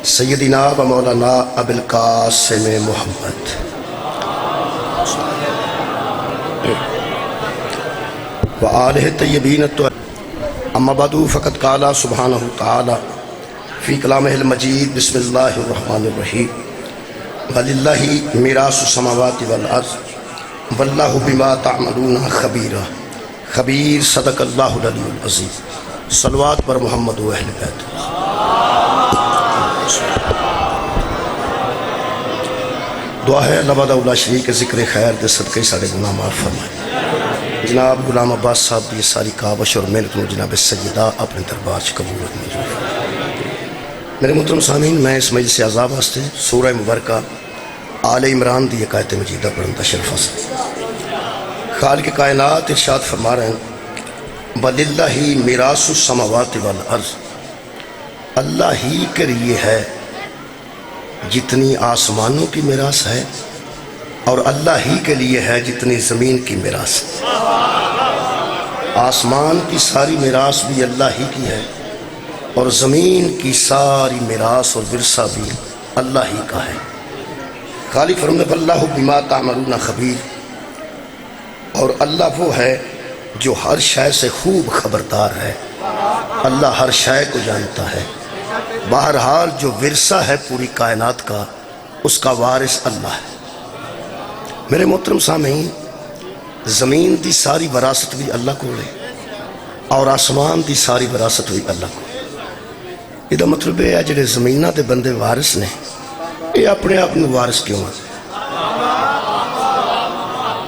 سیدنا و مولانا ابو القاسم محمد وآلہ الطیبین الطاہرین اما بعد فقد قال سبحانہ تعالی فی کلامہ المجید بسم اللہ الرحمن الرحیم وَلِلَّهِ مِيرَاثُ السَّمَاوَاتِ وَالْأَرْضِ وَاللَّهُ بِمَا تَعْمَلُونَ خبیر صدق اللہ العلی العظیم۔ صلوات پر محمد و اہل بیت۔ دعا ہے اللہ وحدہ لا شریک کے ذکر خیر دے صدقے سارے گناہ معاف فرمائے۔ جناب غلام عباس صاحب بھی ساری کاوش اور محنت میں جناب سیدہ اپنے دربار سے قبول منظور فرمائے۔ میرے محترم سامعین، میں اس مجلس اعزاز واسطے سورہ مبارکہ آل عمران دی ایک آیت مجیدہ پڑھن دا شرف حاصل۔ خالق کائنات ارشاد فرما رہے ہیں وَلِلَّهِ مِيرَاثُ السَّمَاوَاتِ وَالْأَرْضِ، اللہ ہی کے لیے ہے جتنی آسمانوں کی میراث ہے اور اللہ ہی کے لیے ہے جتنی زمین کی میراث ہے۔ آسمان کی ساری میراث بھی اللہ ہی کی ہے اور زمین کی ساری میراث اور ورثہ بھی اللہ ہی کا ہے۔ خالق فرماتے ہیں اللہ بما تعملون خبیر، اور اللہ وہ ہے جو ہر شے سے خوب خبردار ہے، اللہ ہر شے کو جانتا ہے۔ بہرحال جو ورثہ ہے پوری کائنات کا، اس کا وارث اللہ ہے۔ میرے محترم سامعین، زمین دی ساری وراثت بھی اللہ کو لے اور آسمان دی ساری وراثت بھی اللہ کو لے۔ یہ مطلب ہے جڑے زمینہ دے بندے وارث نے، یہ اپنے آپ میں وارث کیوں ہیں؟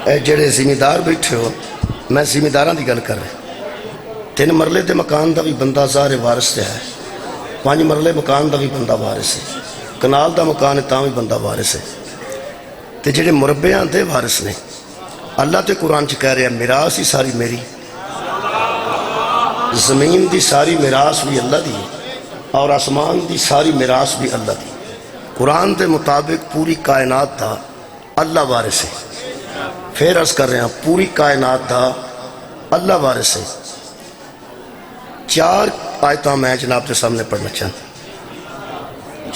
اے جڑے زمیندار بیٹھے ہو، میں زمینداراں دی گل کر رہا، 3 مرلے دے مکان دا بھی بندہ ظاہر وارث تے ہے، 5 مرلے مکان دا بھی بندہ وارث ہے، کنال دا مکان ہے تاں بھی بندہ وارث ہے۔ تے جڑے مربعاں دے وارث نے، اللہ تے قرآن چ کہہ رہے ہیں میراث ہی ساری میری، زمین دی ساری میراث بھی اللہ دی اور آسمان دی ساری میراث بھی اللہ دی۔ قرآن دے مطابق پوری کائنات دا اللہ وارث ہے۔ پھر عرض کر رہے ہیں پوری کائنات دا اللہ وارث ہے۔ 4 آیتاں میں جناب کے سامنے پڑھنا چاہتا،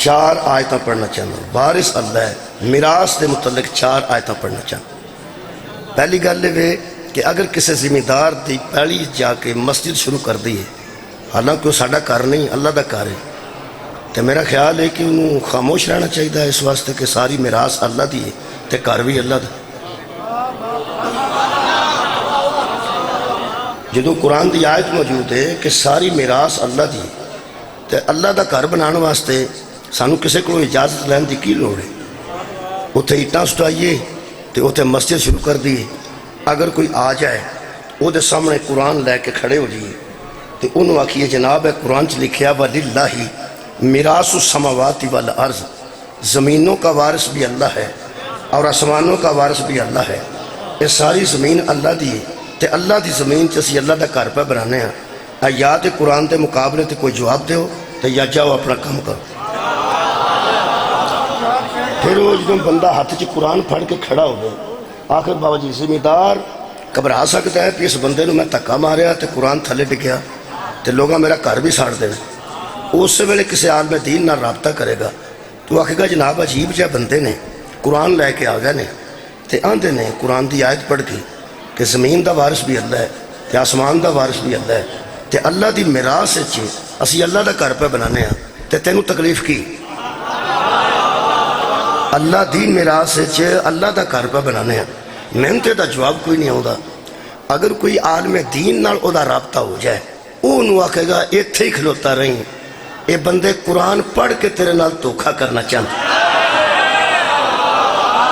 4 آیتاں پڑھنا چاہتا۔ وارث اللہ ہے، میراث دے متعلق 4 آیتاں پڑھنا چاہتا۔ پہلی گل یہ کہ اگر کسی زمیندار دی پہلی جا کے مسجد شروع کر دی ہے، حالانکہ وہ ساڈا گھر نہیں اللہ دا گھر ہے، تو میرا خیال ہے کہ انہوں خاموش رہنا چاہیے اس واسطے کہ ساری میراث اللہ دی ہے تے گھر بھی اللہ دا۔ جدوں قرآن دی آیت موجود ہے کہ ساری میراث اللہ دی، تے اللہ دا گھر بنانے واسطے سانو کسے کو اجازت لین دی کی لوڑ ہے؟ اتھے اٹاں سٹائیے تے اتھے مسجد شروع کر دیے، اگر کوئی آ جائے وہ دے سامنے قرآن لے کے کھڑے ہو جائیے تو انہوں آکھیے جناب ہے قرآن چ لکھیا وَلِلَّهِ مِيرَاثُ السَّمَاوَاتِ وَالْأَرْضِ، زمینوں کا وارث بھی اللہ ہے اور آسمانوں کا وارث بھی اللہ ہے۔ یہ ساری زمین اللہ دی ہے تے اللہ دی زمین چ اسی اللہ دا گھر پہ بنانے ہیں۔ یا تے قرآن دے مقابلے تے کوئی جواب دیو تے یا جاؤ اپنا کام کرو۔ پھر وہ جدوں بندہ ہاتھ چ قرآن پھڑ کے کھڑا ہوئے، آخر بابا جی زمیندار گھبرا سکتا ہے کہ اس بندے نو میں دھکا ماریا تے قرآن تھلے ڈگیا تے لوگاں میرا گھر بھی ساڑ دینا۔ اس ویلے کسی عالم دین نہ رابطہ کرے گا تو آکھے گا جناب عجیب جہے بندے نے قرآن لے کے آ گئے نے تے آندے نے قرآن دی آیت پڑھ کے کہ زمین دا وارث بھی اللہ ہے تے آسمان دا وارث بھی اللہ ہے تے اللہ دی میراث وچ اسی اللہ دا گھر پہ بنانے ہیں تے تینوں تکلیف کی؟ اللہ دی میراث وچ اللہ دا گھر پہ بنانے ہیں، محنت دا جواب کوئی نہیں آتا۔ اگر کوئی عالم دین نال او دا رابطہ ہو جائے، وہ انہوں آکھے گا ایتھے ہی کھلوتا رہیں، اے بندے قرآن پڑھ کے تیرے نال دھوکھا کرنا چاہتے،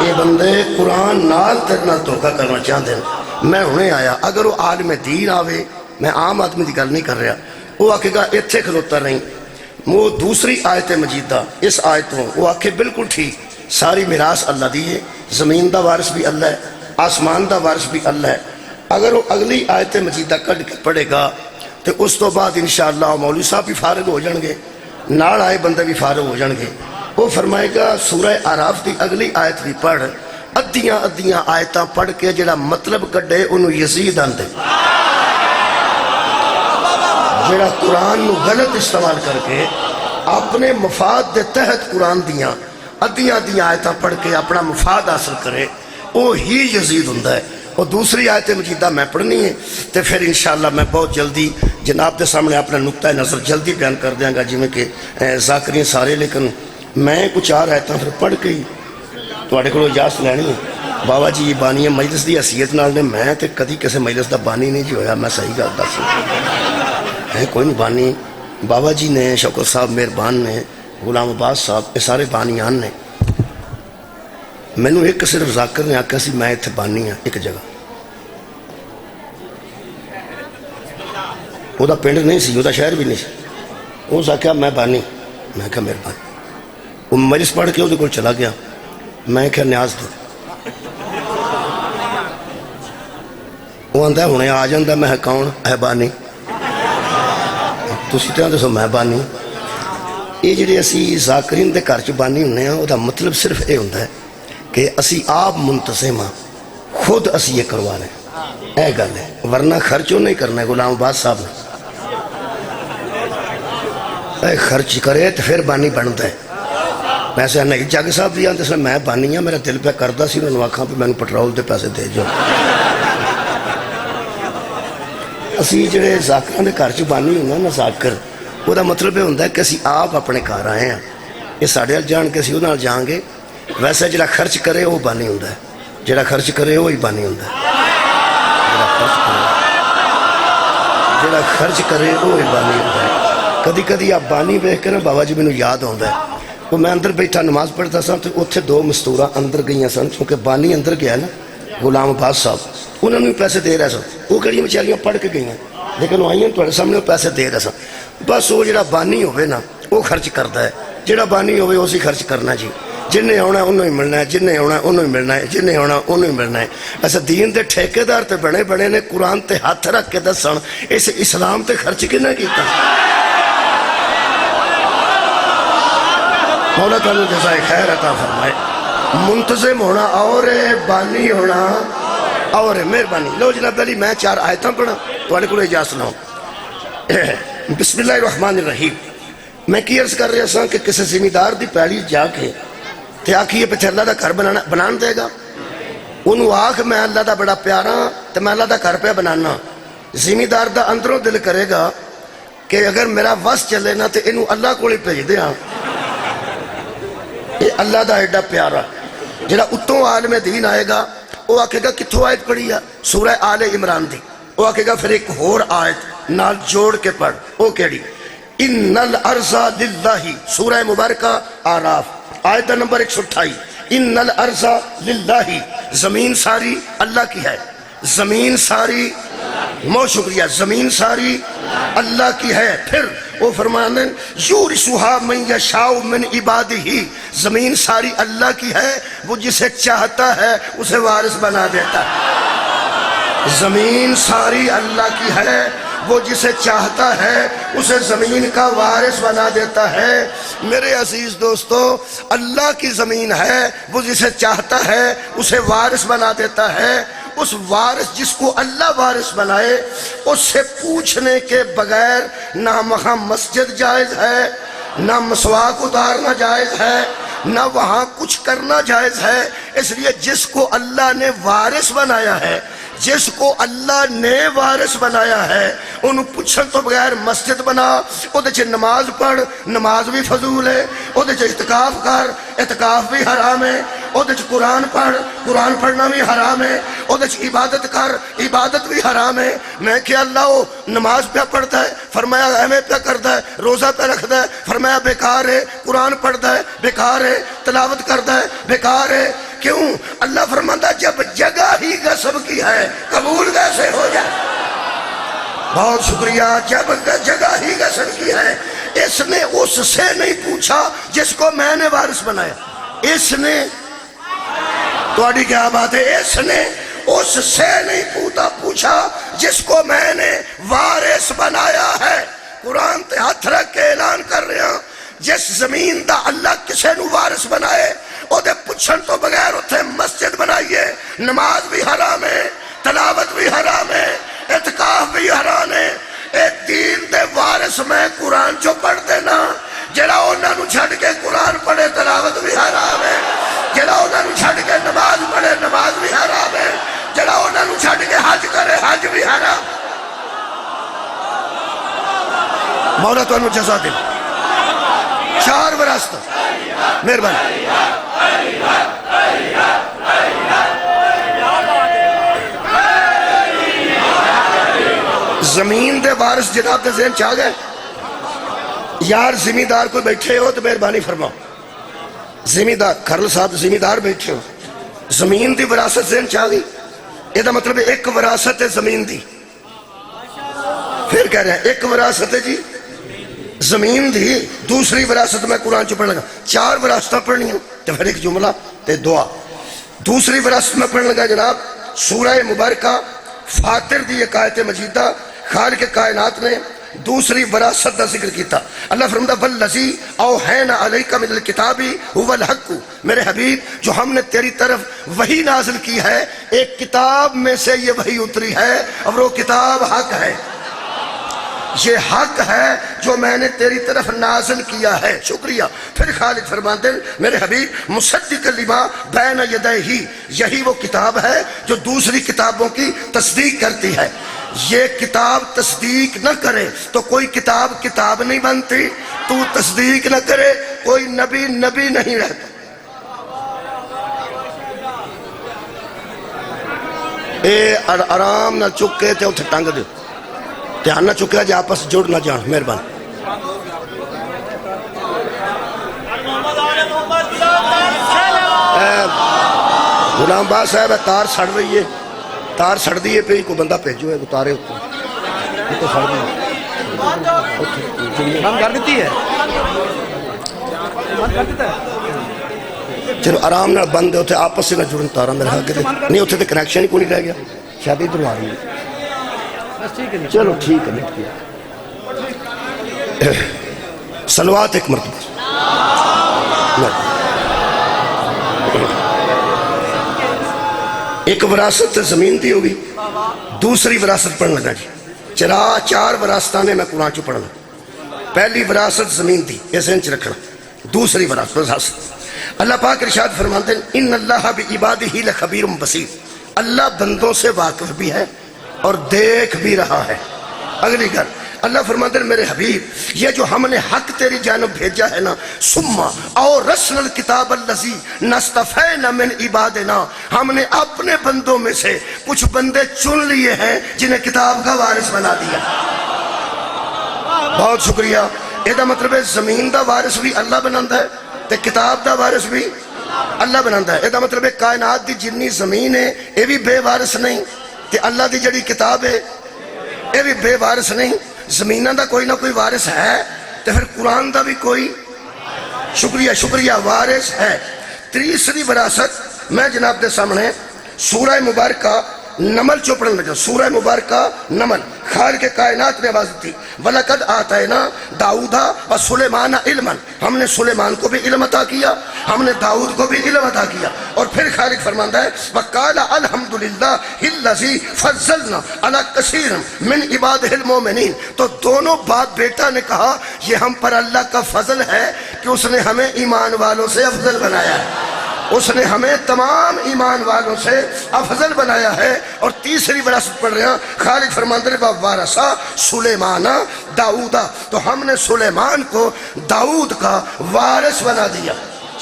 اے بندے قرآن نال تیرے نال دھوکھا کرنا چاہتے ہیں۔ میں ہونے آیا، اگر وہ عالم دین آوے، میں عام آدمی دی گل نہیں کر رہا، وہ آکھے گا ایتھے کھلوتا رہیں۔ وہ دوسری آیت مجیدہ اس آیتوں وہ آکھے بالکل ٹھیک، ساری میراث اللہ دی ہے، زمین دا وارث بھی اللہ ہے، آسمان دا وارث بھی اللہ ہے۔ اگر وہ اگلی آیت مجیدہ کٹ کے پڑھے گا تو اس تو بعد انشاءاللہ مولوی صاحب بھی فارغ ہو جان گے، نال آئے بندے بھی فارغ ہو جان گے۔ وہ فرمائے گا سورہ اعراف دی اگلی آیت بھی پڑھ، ادیاں آیتاں پڑھ کے جڑا مطلب کڈے انہوں یزید آندے، جڑا قرآن نو غلط استعمال کر کے اپنے مفاد دے تحت قرآن دیاں ادیاں آیتاں پڑھ کے اپنا مفاد حاصل کرے وہ ہی یزید ہوندا ہے۔ اور دوسری آیت مجیدہ میں پڑھنی ہے تو پھر انشاءاللہ میں بہت جلدی جناب کے سامنے اپنا نقطہ نظر جلدی بیان کر دیاں گا، جی میں کہ ذاکرین سارے، لیکن میں کچھ آ رہتا پھر پڑھ کے ہی تواڈے کولوں اجازت لینی ہے۔ بابا جی یہ بانی ہے مجلس دی حیثیت نال نے، میں تے کدی کسی مجلس دا بانی نہیں جی ہویا، میں صحیح گل دس ہے کوئی نہیں بانی، بابا جی نے، شوکت صاحب مہربان نے، غلام عباس صاحب، یہ سارے بانیان نے۔ مینوں ایک صرف ذاکر نے آکھیا سی میں اتنے بانی ہاں ایک جگہ، وہ دا پنڈ نہیں سی، وہ دا شہر بھی نہیں سی، اس آکھیا میں بانی، میں کہا مہربانی۔ وہ مجلس پڑھ کے وہ کول چلا گیا، میں کہا نیاز دو، وہ آندا ہنے آ جاندا، میں کون ہے بانی، تسی تے دسو میں بانی۔ یہ جڑے اسی ذاکرین دے گھر چ بانی ہونے ہیں، وہ دا مطلب صرف یہ ہوندا ہے کہ اسی آپ منتظم ہاں، خود اسی یہ کروا رہے ہیں، اے گل ہے، ورنہ خرچوں نہیں کرنا ہے۔ غلام عباس صاحب نے اے خرچ کرے تو پھر بانی بنتا ہے۔ ویسے نہیں جگ صاحب بھی آتے میں بانی ہاں، میرا دل پہ کرتا سی، انہوں نے آکھاں پہ میں پٹرول دے پیسے دے جو۔ اسی جڑے ذاکران دے گھر چ بانی ہونا نا ذاکر، وہ دا مطلب یہ ہوتا ہے کہ اسی آپ اپنے گھر آئے ہیں، یہ ساڑھے جان کے اسی وہ جان گے۔ ویسے جڑا خرچ کرے وہ بانی ہوتا ہے، جڑا خرچ کرے وہی بانی ہوتا ہے، جڑا خرچ کرے وہی بانی ہوتا ہے۔ کدی کدی آپ بانی ویکھ کے نا بابا جی مینوں یاد آتا ہے، وہ میں اندر بیٹھا نماز پڑھتا سا تو اتنے دو مستورہ اندر گئیاں سن، چونکہ بانی اندر گیا نا غلام عباس صاحب، انہوں نے پیسے دے رہے سن، وہ کہڑی بیچاریاں پڑھ کے گئی ہیں لیکن وہ آئیاں تھوڑے سامنے وہ پیسے دے رہے سن۔ بس وہ جڑا بانی ہوئے نا وہ خرچ کرتا ہے، جڑا بانی ہوئے اسی خرچ کرنا جی، جنہیں ہونا انہوں ہی ملنا ہے، جنہیں ہونا انہوں ہی ملنا ہے، جنہیں ہونا انہوں ہی ملنا ہے۔ ایسا دین دے ٹھیکیدار تے بڑے بڑے نے قرآن تے ہاتھ رکھ کے دسن اس اسلام تے خرچ کنا کیتا۔ مولا تعالیٰ جزائے خیر عطا فرمائے۔ منتظم ہونا اور بانی ہونا اور مہربانی۔ لو جناب علی میں 4 آیتاں پڑھا تواڈے کول اجازت سناؤ۔ بسم اللہ الرحمن الرحیم۔ میں کی عرض کر رہا سا کہ کسی زمیندار دی پیڑی جا کے تے آکھیے پہ اللہ دا گھر بنان دے گا، انہوں آکھ میں اللہ دا بڑا پیارا تے میں اللہ دا گھر پہ بنانا۔ زمیندار دا اندروں دل کرے گا کہ اگر میرا وس چلے نا تے انہوں اللہ کو ہی بھیج دیا، یہ اللہ دا ایڈا پیارا۔ جڑا اتوں عالم دین آئے گا وہ آکھے گا کتھوں آیت پڑھی ہے، سورہ آل عمران دی، وہ آکھے گا پھر ایک اور آیت نال جوڑ کے پڑھ، وہ کیڑی، ان الارض للہ، سورہ مبارکہ آراف آیت نمبر 128، ان الارض للہ، زمین ساری اللہ کی ہے، زمین ساری، بہت شکریہ، زمین ساری اللہ کی ہے۔ پھر وہ فرمانے یورثھا من یشاء من عبادہ، زمین ساری اللہ کی ہے، وہ جسے چاہتا ہے اسے وارث بنا دیتا ہے۔ زمین ساری اللہ کی ہے، وہ جسے چاہتا ہے اسے زمین کا وارث بنا دیتا ہے۔ میرے عزیز دوستو، اللہ کی زمین ہے، وہ جسے چاہتا ہے اسے وارث بنا دیتا ہے۔ اس وارث جس کو اللہ وارث بنائے اس سے پوچھنے کے بغیر نہ وہاں مسجد جائز ہے، نہ مسواک اتارنا جائز ہے، نہ وہاں کچھ کرنا جائز ہے۔ اس لیے جس کو اللہ نے وارث بنایا ہے، جس کو اللہ نے وارث بنایا ہے، انہوں پوچھن تو بغیر مسجد بنا، او دے چھے نماز پڑھ، نماز بھی فضول ہے، او دے چھے اعتکاف کر، اعتکاف بھی حرام ہے، او دے چھے قرآن پڑھ، قرآن پڑھنا بھی حرام ہے، او دے چھے عبادت کر، عبادت بھی حرام ہے۔ میں کہ اللہ وہ نماز پہ پڑھتا ہے، فرمایا احمد پہ کرتا ہے، روزہ پہ رکھتا ہے، فرمایا بیکار ہے، قرآن پڑھتا ہے بیکار ہے، تلاوت کرتا ہے بیکار ہے۔ کیوں؟ اللہ فرماتا جب جگہ ہی غصب کی ہے قبول کیسے ہو جائے؟ بہت شکریہ۔ جب جگہ ہی غصب کی ہے، اس نے اس سے نہیں پوچھا جس کو میں نے وارث بنایا، اس نے، تواڈی کیا بات ہے، اس نے اس سے نہیں پوچھا جس کو میں نے وارث بنایا ہے۔ قرآن تے ہاتھ رکھ کے اعلان کر رہے ہیں، جس زمین دا اللہ کسے نو وارث بنائے او دے پچھن تو بغیر اتھے مسجد بنائیے، نماز بھی حرام ہے، تلاوت بھی حرام ہے، اعتکاف بھی حرام ہے۔ اے دین دے وارث میں قرآن جو پڑھ دینا، جڑا مولا تو انو جزا دے. 4 وراثت. مہربانی. زمین دے وارث جناب دے ذہن چاہ گئے؟ یار زمیندار کوئی بیٹھے ہو تو مہربانی فرماؤ. زمیندار کھرل صاحب زمیندار بیٹھے ہو, زمین دی وراثت ذہن چاہ گئی؟ یہ دا مطلب ایک وراثت ہے زمین دی. پھر کہہ رہے ہیں ایک وراثت ہے جی زمین دی, دوسری وراثت میں قرآن چ پڑھنے لگا. 4 وراثتیں پڑھنی ہیں تو پھر ایک جملہ تے دعا. دوسری وراثت میں پڑھنے لگا جناب سورہ مبارکہ فاتر دی ایک آیت مجیدہ. خالق کائنات نے دوسری وراثت کا ذکر کیتا. اللہ فرماتا والذی اوحینا علیک من الکتاب هو الحق. میرے حبیب جو ہم نے تیری طرف وحی نازل کی ہے, ایک کتاب میں سے یہ وحی اتری ہے اور وہ کتاب حق ہے. یہ حق ہے جو میں نے تیری طرف نازل کیا ہے. شکریہ. پھر خالق فرماتے ہیں میرے حبیب مصدق لما بین یدیہ, یہی وہ کتاب ہے جو دوسری کتابوں کی تصدیق کرتی ہے. یہ کتاب تصدیق نہ کرے تو کوئی کتاب کتاب نہیں بنتی, تو تصدیق نہ کرے کوئی نبی نبی نہیں رہتا. اے آرام نہ چکے تے اتھے ٹنگ دے, دھیان نہ چکے جی آپس جڑ نہ جان. مہربان. غلام باز صاحب تار سڑ رہی ہے, تار سڑ دیئے پہ کوئی بندہ بھیجو ہے اتارے اتنے تو سڑ دیئے ہم کر دیتی ہے چلو آرام نہ بند ہے اتنے آپس سے نہ جڑن تارا میرے حق دے نہیں اتنے تے کنیکشن ہی کو نہیں رہ گیا. شاید ادھر آ رہی ہے. چلو ٹھیک ہے مٹ کیا. صلوات ایک مرتبہ. ایک وراثت زمین دی ہوگی, دوسری وراثت پڑھنے لگا جی. 4 وراثتاں نے میں قرآن چ پڑھنا. پہلی وراثت زمین دی, یہ ذہن چ رکھنا. دوسری وراثت اللہ پاک ارشاد فرماتے ہیں ان اللہ بعبادہ لخبیر بصیر. اللہ بندوں سے واقف بھی ہے اور دیکھ بھی رہا ہے. اگلی گل اللہ فرماتے ہیں میرے حبیب یہ جو ہم نے حق تیری جانب بھیجا ہے نا, ثم اورثنا الکتاب الذی نصطفینا من عبادنا, ہم نے اپنے بندوں میں سے کچھ بندے چن لیے ہیں جنہیں کتاب کا وارث بنا دیا. بہت شکریہ. یہ مطلب ہے زمین دا وارث بھی اللہ بناتا ہے تے کتاب دا وارث بھی اللہ بناتا ہے. یہ مطلب ہے کائنات دی جنی زمین ہے یہ بھی بے وارث نہیں, تے اللہ دی جڑی کتاب ہے یہ بھی بے وارث نہیں. زمینہ دا کوئی نہ کوئی وارث ہے تو پھر قرآن دا بھی کوئی شکریہ وارث ہے. تیسری وراثت میں جناب دے سامنے سورہ مبارکہ نمل چو پڑھنے لگا. سورہ مبارکہ نمل. خالق کائنات نے آواز دی وَلَقَدْ آتَيْنَا دَاؤُدَ وَسُلَيْمَانَ عِلْمًا, ہم نے سلیمان کو بھی علم عطا کیا, ہم نے داؤد کو بھی علم عطا کیا. اور پھر خالق فرماتا ہے وَقَالَ الْحَمْدُ لِلَّهِ الَّذِي فَضَّلْنَا عَلَىٰ كَثِيرٍ مِّنْ عِبَادِهِ الْمُؤْمِنِينَ. تو دونوں باپ بیٹا نے کہا یہ ہم پر اللہ کا فضل ہے کہ اس نے ہمیں ایمان والوں سے افضل بنایا ہے, اس نے ہمیں تمام ایمان والوں سے افضل بنایا ہے. اور تیسری وراثت پڑھ رہے ہیں خالق فرماتے ہیں وَوَارَثَ سُلَيْمَانَ دَاؤُدَ, تو ہم نے سلیمان کو داؤد کا وارث بنا دیا.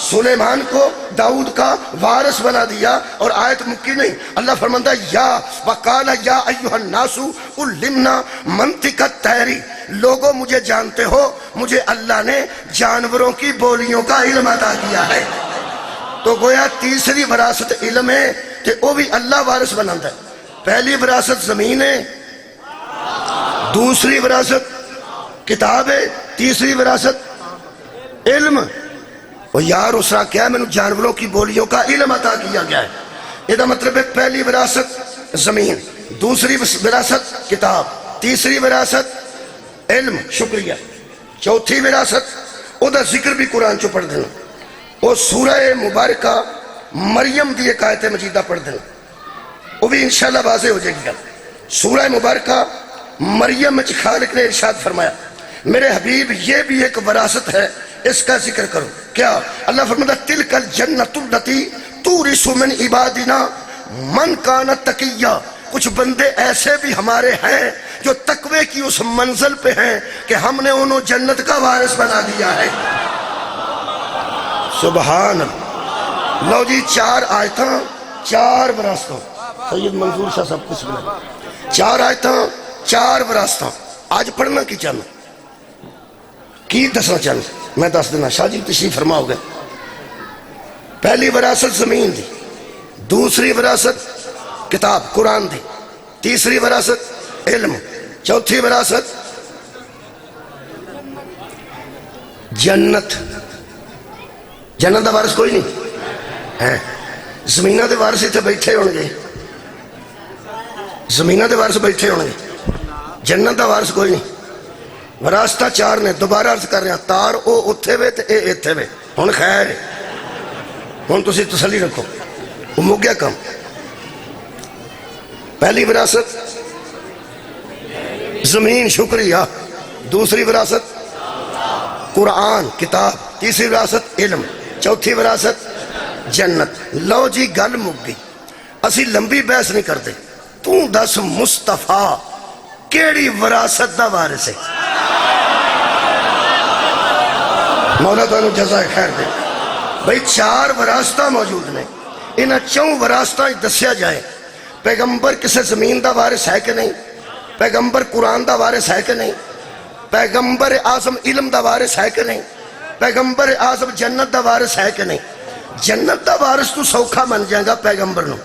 سلیمان کو داؤد کا وارث بنا دیا. اور آیت مکی نہیں, اللہ فرماتا ہے یا وَقَالَ يَا أَيُّهَا النَّاسُ عُلِّمْنَا مَنطِقَ الطَّيْرِ, لوگوں مجھے جانتے ہو مجھے اللہ نے جانوروں کی بولیوں کا علم عطا کیا ہے. تو گویا تیسری وراثت علم ہے کہ وہ بھی اللہ وارث بناتا ہے. پہلی وراثت زمین ہے, دوسری وراثت کتاب ہے, تیسری وراثت علم. اور یار اس طرح کیا میں نے جانوروں کی بولیوں کا علم عطا کیا گیا ہے. یہ مطلب ہے پہلی وراثت زمین, دوسری وراثت کتاب, تیسری وراثت علم. شکریہ. چوتھی وراثت وہ دا ذکر بھی قرآن چو پڑھ دینا. وہ سورہ مبارکہ مریم دی ایک آیت مجیدہ پڑھ دینا, وہ بھی انشاءاللہ واضح ہو جائے گی. سورہ مبارکہ مریم میں خالق نے ارشاد فرمایا میرے حبیب یہ بھی ایک وراثت ہے, اس کا ذکر کرو. کیا؟ اللہ فرماتا تلک الجنت التی تورث من عبادنا من کان تقیا, کچھ بندے ایسے بھی ہمارے ہیں جو تقوی کی اس منزل پہ ہیں کہ ہم نے انہوں جنت کا وارث بنا دیا ہے۔ سبحان اللہ۔ لو جی 4 آیتاں 4 وراثتاں، سید منظور شاہ صاحب کچھ بنا 4 آیتاں 4 وراثتاں آج پڑھنا کی چاہنا کی دسنا چاہنا میں دس دینا، شاہ جی تشریف فرما ہو گئے۔ پہلی وراثت زمین دی، دوسری وراثت کتاب قرآن دی، تیسری وراثت علم، چوتھی وراثت جنت۔ جنت دا وارث کوئی نہیں ہے، زمینہ دے وارث اتنے بیٹھے ہون گے، زمینہ دے وارث بیٹھے ہون گے، جنت دا وارث کوئی نہیں۔ وراثتہ 4 نے، دوبارہ عرض کر رہے ہیں، تار او اتھے وے تے اے اتھے وے، ہن خیر ہن تسی تسلی رکھو، وہ مک گیا کم۔ پہلی وراثت زمین، شکریہ، دوسری وراثت قرآن کتاب، تیسری وراثت علم، چوتھی وراثت جنت۔ لو جی گل مک گئی، اسی لمبی بحث نہیں کرتے، تو دس مصطفیٰ کیڑی وراثت دا وارث ہے؟ مولا تعالیٰ جزائے خیر دے۔ بھئی 4 وراثتاں موجود نے، انہاں 4 وراثتاں دسیا جائے پیغمبر کسے زمین دا وارث ہے کہ نہیں، پیغمبر قرآن دا وارث ہے کہ نہیں، پیغمبر اعظم علم دا وارث ہے کہ نہیں، پیغمبر اعظم جنت دا وارث ہے کہ نہیں۔ جنت دا وارث تو سوکھا من جائے گا پیغمبر نو،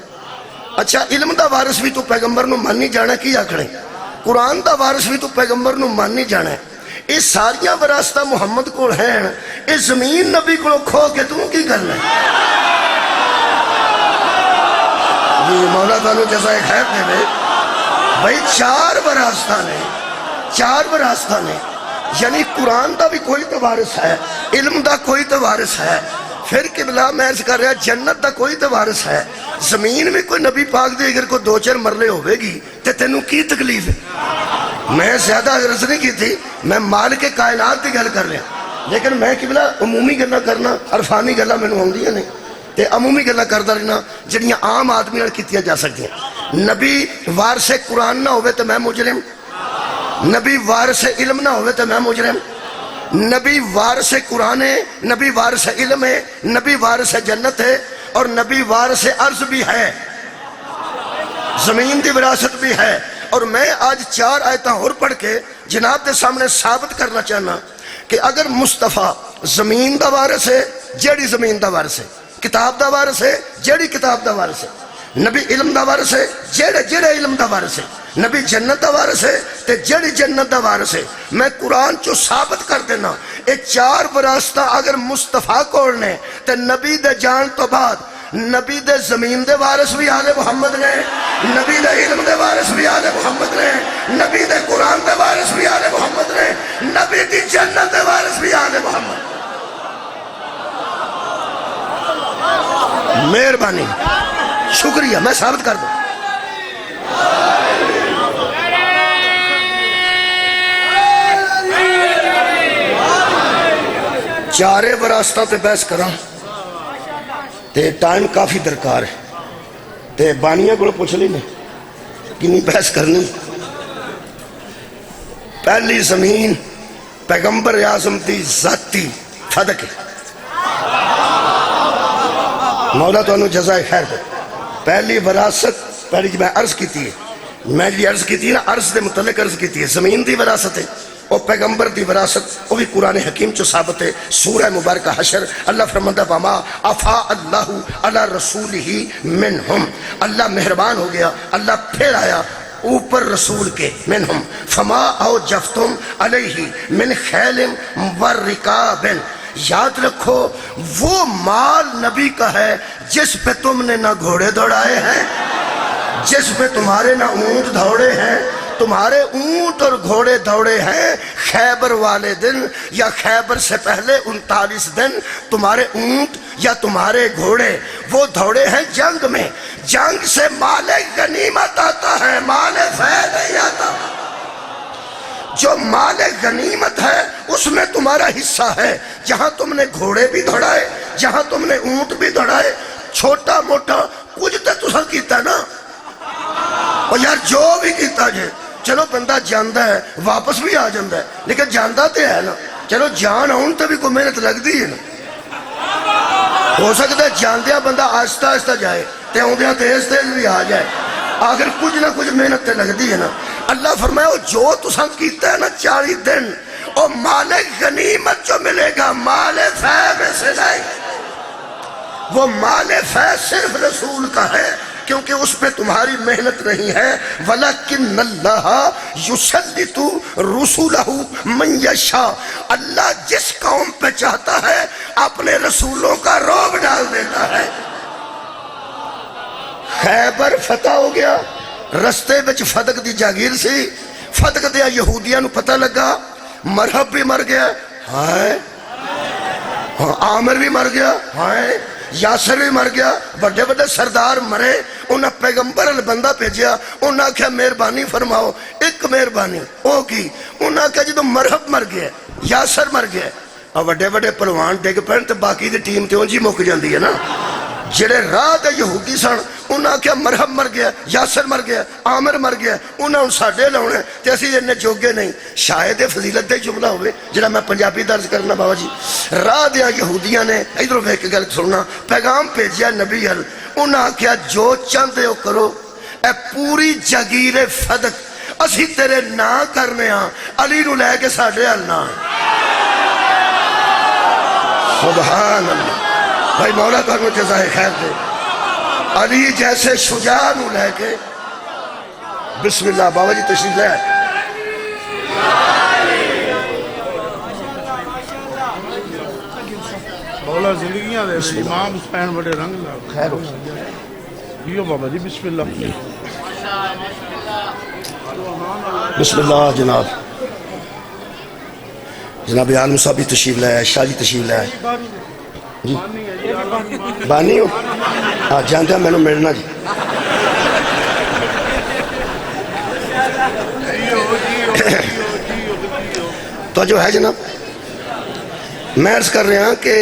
اچھا علم دا وارث بھی تو پیغمبر نو من نہیں جانا کی آکھنے، قرآن دا وارث بھی تو پیغمبر نو من نہیں جانا ہے۔ اس ساریاں وراثتہ محمد کو ہیں، اس زمین نبی کو کھو کے تو کی کرنا ہے؟ جی مولا تعالیٰ جزائے خیر دے بے۔ بھئی 4 وراثتہ نے، 4 وراثتہ نے، یعنی قرآن دا بھی کوئی تو وارث ہے، علم دا کوئی تو وارث ہے، پھر قبلہ میں عرض کر رہا جنت دا کوئی تو وارث ہے، زمین میں کوئی نبی پاک دے اگر کوئی 2-4 مرلے ہوئے گی تے تینوں کی تکلیف ہے؟ میں زیادہ عرض نہیں کی تھی، میں مال کے کائنات کی گل کر رہا، لیکن میں قبلہ عمومی گلہ کرنا، عرفانی گلہ میں نے ہوندی ہے نہیں تے عمومی گلہ کردہ رہنا جنیاں عام آدمی نے کیتیا جا سکتی ہیں۔ نبی وارث قرآن نہ ہوئے تو میں مجرم، نبی وارث علم نہ ہوئے تو میں مجرم، نبی وارث قرآن ہے، نبی وارث علم ہے، نبی وارث جنت ہے، اور نبی وارث عرض بھی ہے، زمین دی وراثت بھی ہے۔ اور میں آج 4 آیتاں اور پڑھ کے جناب دے سامنے ثابت کرنا چاہنا کہ اگر مصطفیٰ زمین دا وارث ہے، جیڑی زمین دا وارث ہے، کتاب دا وارث ہے، جیڑی کتاب دا وارث ہے، نبی علم دا وارث ہے، جیڑے علم دا وارث ہے، نبی جنت دا وارث ہے تے جیڑی جنت دا وارث ہے، میں قرآن چو ثابت کر دینا اے 4 وراثتہ اگر مصطفیٰ کوڑنے تے نبی دے جان تو بعد نبی دے زمین دے وارث بھی آل محمد نے، نبی دے علم دے وارث بھی آل محمد نے، نبی دے قرآن دے وارث بھی آل محمد نے، نبی دی جنت دے وارث بھی آل محمد۔ مہربانی، شکریہ، میں ثابت کر دوں۔ چارے وراثتہ تے بحث کراں تے ٹائم کافی درکار ہے تے بانیاں کو پوچھ لینے کنی بحث کرنی۔ پہلی زمین پیغمبر اعظم دی ذاتی صدقے، مولا تو انہوں جزائے خیر دے۔ پہلی وراثت پہلی جو میں عرض کی تھی، میں جو عرض کی تھی نا، عرض دے متعلق عرض کی تھی، زمین دی وراثت ہے اور پیغمبر دی وراثت، وہ بھی قرآن حکیم چو ثابت ہے۔ سورہ مبارکہ حشر اللہ فرماتا وما افا اللہ علی رسولہ منہم، اللہ مہربان ہو گیا، اللہ پھر آیا اوپر رسول کے منہم، فما او جفتم علیہ من خیل ورکاب، یاد رکھو وہ مال نبی کا ہے جس پہ تم نے نہ گھوڑے دوڑائے ہیں، جس پہ تمہارے نہ اونٹ دوڑے ہیں، تمہارے اونٹ اور گھوڑے دوڑے ہیں خیبر والے دن یا خیبر سے پہلے 39 دن، تمہارے اونٹ یا تمہارے گھوڑے وہ دوڑے ہیں جنگ میں، جنگ سے مال غنیمت آتا ہے، مال فیض نہیں آتا۔ جو مال غنیمت ہے اس میں تمہارا حصہ ہے، جہاں تم نے گھوڑے بھی دوڑائے، جہاں تم نے اونٹ بھی دوڑائے، چھوٹا موٹا کچھ تو تسا کیتا نا، اور یار جو بھی کیتا جے چلو بندہ جاندا ہے واپس بھی آ جاندا ہے، لیکن جاندا تے ہے نا، چلو جان آن تے بھی کوئی محنت لگدی ہے نا۔ ہو سکتا ہے جاندیا بندہ آہستہ آہستہ جائے تے آندیا تیز تیز بھی آ جائے، آخر کچھ نہ کچھ محنت تے لگدی ہے نا۔ اللہ فرمایا وہ جو تساں کیتا ہے نا 40 دن، اور مال غنیمت جو ملے گا مال فے میں سے نہیں، وہ مال فے صرف رسول کا ہے، کیونکہ اس پہ تمہاری محنت نہیں ہے۔ وَلَكِنَّ اللَّهَ يُسَلِّطُ رُسُلَهُ مَن يَشَاءُ، اللہ جس قوم پہ چاہتا ہے اپنے رسولوں کا رعب ڈال دیتا ہے۔ خیبر فتح ہو گیا، رستے بچ فتح دی جاگیر سی، فتح دیا یہودیاں نو پتہ لگا، مرحب بھی مر گیا، ہائے عامر بھی مر گیا، ہائے یاسر بھی مر گیا، بڑے بڑے سردار مرے، انہاں پیغمبر بندہ بھیجیا، انہاں کہا مہربانی فرماؤ، ایک مہربانی او کی، انہاں کہا جدو مرحب مر گیا، یاسر مر گیا، اور بڑے بڑے پلوان ڈگ پہن تو باقی دی ٹیم تے اونجی مک جاندی ہے نا۔ جڑے راہ دے یہودی سن انہاں کہا مرحب مر گیا، یاسر مر گیا، عامر مر گیا، انہاں ساڈے لاؤنے تے اسی انہیں جوگے نہیں۔ شاید فضیلت دے جملہ ہوئے جڑا میں پنجابی درج کرنا بابا جی۔ راہ دیا یہودیاں نے ادھر ویکھ گل سننا، پیغام بھیجیا نبی ال، انہاں کہا جو چاہتے ہو کرو، اے پوری جاگیر فدق اسی تیرے نہ کرنے ہاں، علی نو لے کے ساڈے ال نہ۔ سبحان اللہ، بھائی مولا تو انہوں جزائے خیر دے، علی جیسے شجاع نو لے کے، بسم اللہ بابا جی تشریف لے۔ مولا زندگیاں دے امام حسین بڑے رنگ لگ خیر ہو یہ بابا جی بسم اللہ۔ بسم اللہ جناب، جناب عالم صاحب بھی تشریف لے آئے، شاہ جی تشریف لے آئے جی، بانی ہو ہاں جانتے ہیں میں نے ملنا جی۔ تو جو ہے جناب میں عرض کر رہا ہوں کہ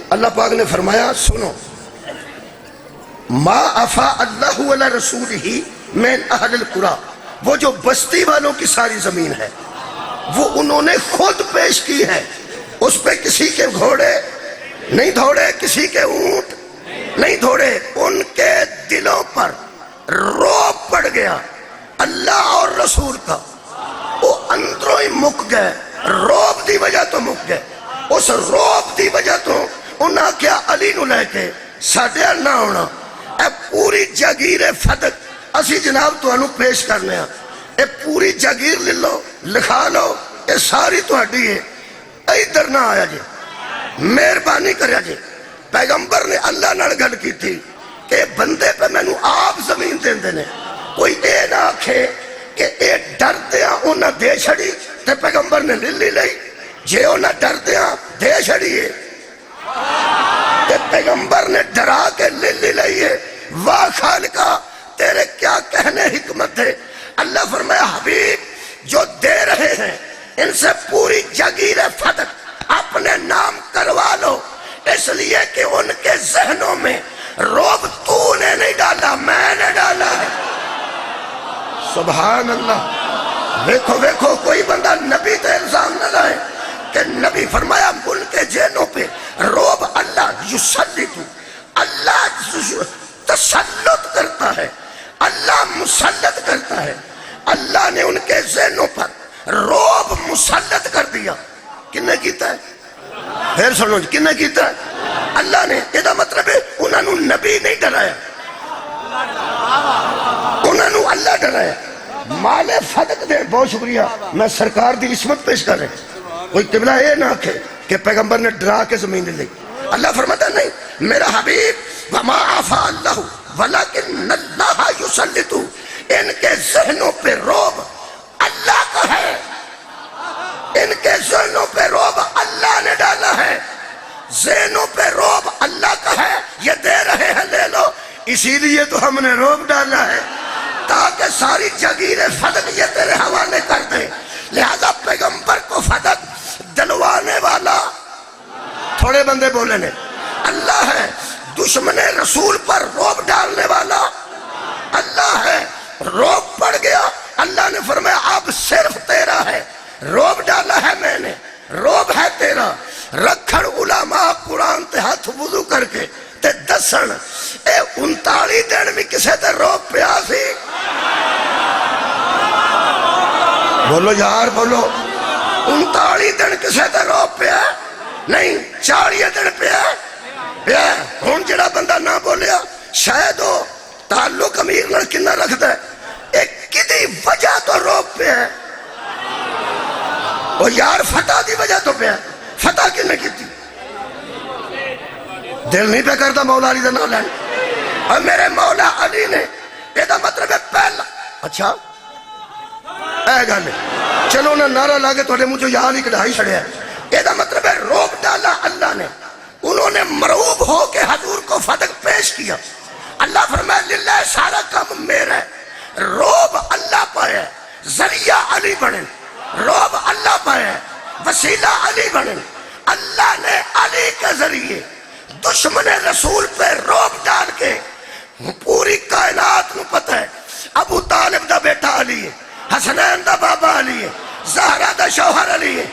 اللہ پاک نے فرمایا سنو، ما افا اللہ علی رسولہ من اہل القریٰ، وہ جو بستی والوں کی ساری زمین ہے وہ انہوں نے خود پیش کی ہے، اس پہ کسی کے گھوڑے نہیں دوڑے، کسی کے اونٹ نہیں دوڑے، ان کے دلوں پر رعب پڑ گیا اللہ اور رسول کا، وہ اندروں ہی مک گئے، رعب دی وجہ تو مک گئے، اس رعب دی وجہ تو انہاں کیا علی نو لے کے ساڈے نہ ہونا، اے پوری جاگیر فتح اسی جناب تو انہوں پیش کرنے ہیں، اے پوری جاگیر لے لو لکھا لو، اے ساری تو ہڈی ہے، ادھر نہ آیا جی، مہربانی کریا جی۔ پیغمبر نے اللہ نال گل کی تھی کہ بندے پہ میں نو آپ زمین دین دینے، کوئی اے نہ آکھے کہ اے ڈر دیا انہاں دے چھڑی تے پیغمبر نے للی لئی، جے انہاں ڈر دیا دے چھڑیے تے پیغمبر نے ڈرا کے للی لئی ہے، واہ خالقہ تیرے کیا کہنے حکمت ہے۔ اللہ فرمایا حبیب جو دے رہے ہیں ان سے پوری جاگیر فتح اپنے نام کروا لو، اس لیے کہ ان کے ذہنوں میں رعب تو نے نہیں ڈالا، میں نے ڈالا ہے۔ سبحان اللہ، ویکھو ویکھو کوئی بندہ نبی تے الزام نہ لائے کہ نبی فرمایا ملک جینوں پہ رعب اللہ یسلط، اللہ تسلط کرتا ہے، اللہ مسلط کرتا ہے، اللہ نے ان کے ذہنوں پر رعب مسلط کر دیا۔ کنے کیتا ہے؟ پھر سنو جی، کنے کیتا ہے؟ اللہ نے۔ یہ مطلب ہے انہوں نے نبی نہیں ڈرایا، انہوں نے اللہ ڈرایا۔ مال فتح دے، بہت شکریہ، میں سرکار دی عصمت پیش کر رہے، کوئی قبلہ یہ نہ آکھے کہ پیغمبر نے ڈرا کے زمین لی۔ اللہ فرماتا نہیں میرا حبیب وما عفا اللہ ولکن اللہ یسلط، ان کے ذہنوں پہ رعب اللہ کا ہے، ان کے ذہنوں پہ رعب اللہ نے ڈالا ہے، ذہنوں پہ رعب اللہ کا ہے، یہ دے رہے ہیں لے لو، اسی لیے تو ہم نے رعب ڈالا ہے تاکہ ساری جاگیر فتح یہ تیرے حوالے کر دیں۔ لہذا پیغمبر کو فتح دلوانے والا تھوڑے بندے بولے نے اللہ ہے، دشمن رسول پر رعب ڈالنے والا اللہ ہے، رعب پڑ گیا اللہ نے فرمایا اب صرف تیرا ہے، روب ڈالا ہے میں نے، روب ہے تیرا۔ رکھن علماء قرآن تے ہاتھ وضو کر کے تے دسن اے 39 دن بھی کسے تے روب پیا سی؟ بولو یار بولو، 39 دن کسے تے روب پیا نہیں، 40 دن پیا۔ ہون جڑا بندہ نہ بولیا شاید وہ تعلق امیر لڑکی نہ رکھتا ہے، ایک کدی وجہ تو روب پہ ہے۔ وہ یار فتح دی وجہ تو پہ ہے، فتح کی نے کی تھی؟ دل نہیں پہ کرتا مولا علی دا نام لین، اور میرے مولا علی نے یہ دا مطلب ہے پہلا۔ اچھا اے گالے چلو نہ نعرہ لاگے توڑے مجھے یہاں نہیں کڑھائی چھڑے ہے، یہ دا مطلب ہے روب ڈالا اللہ نے، انہوں نے مرعوب ہو کے حضور کو فتح پیش کیا۔ اللہ فرمائے للہ سارا کام میرا ہے، روب اللہ پائے، ذریعہ علی بنے، روب اللہ پائے، وسیلہ علی بنے۔ اللہ نے علی کے ذریعے دشمن رسول پہ روب ڈال کے پوری کائنات نو پتہ ہے ابو طالب دا بیٹا علی ہے، حسنین دا بابا علی ہے، زہرہ دا شوہر علی ہے۔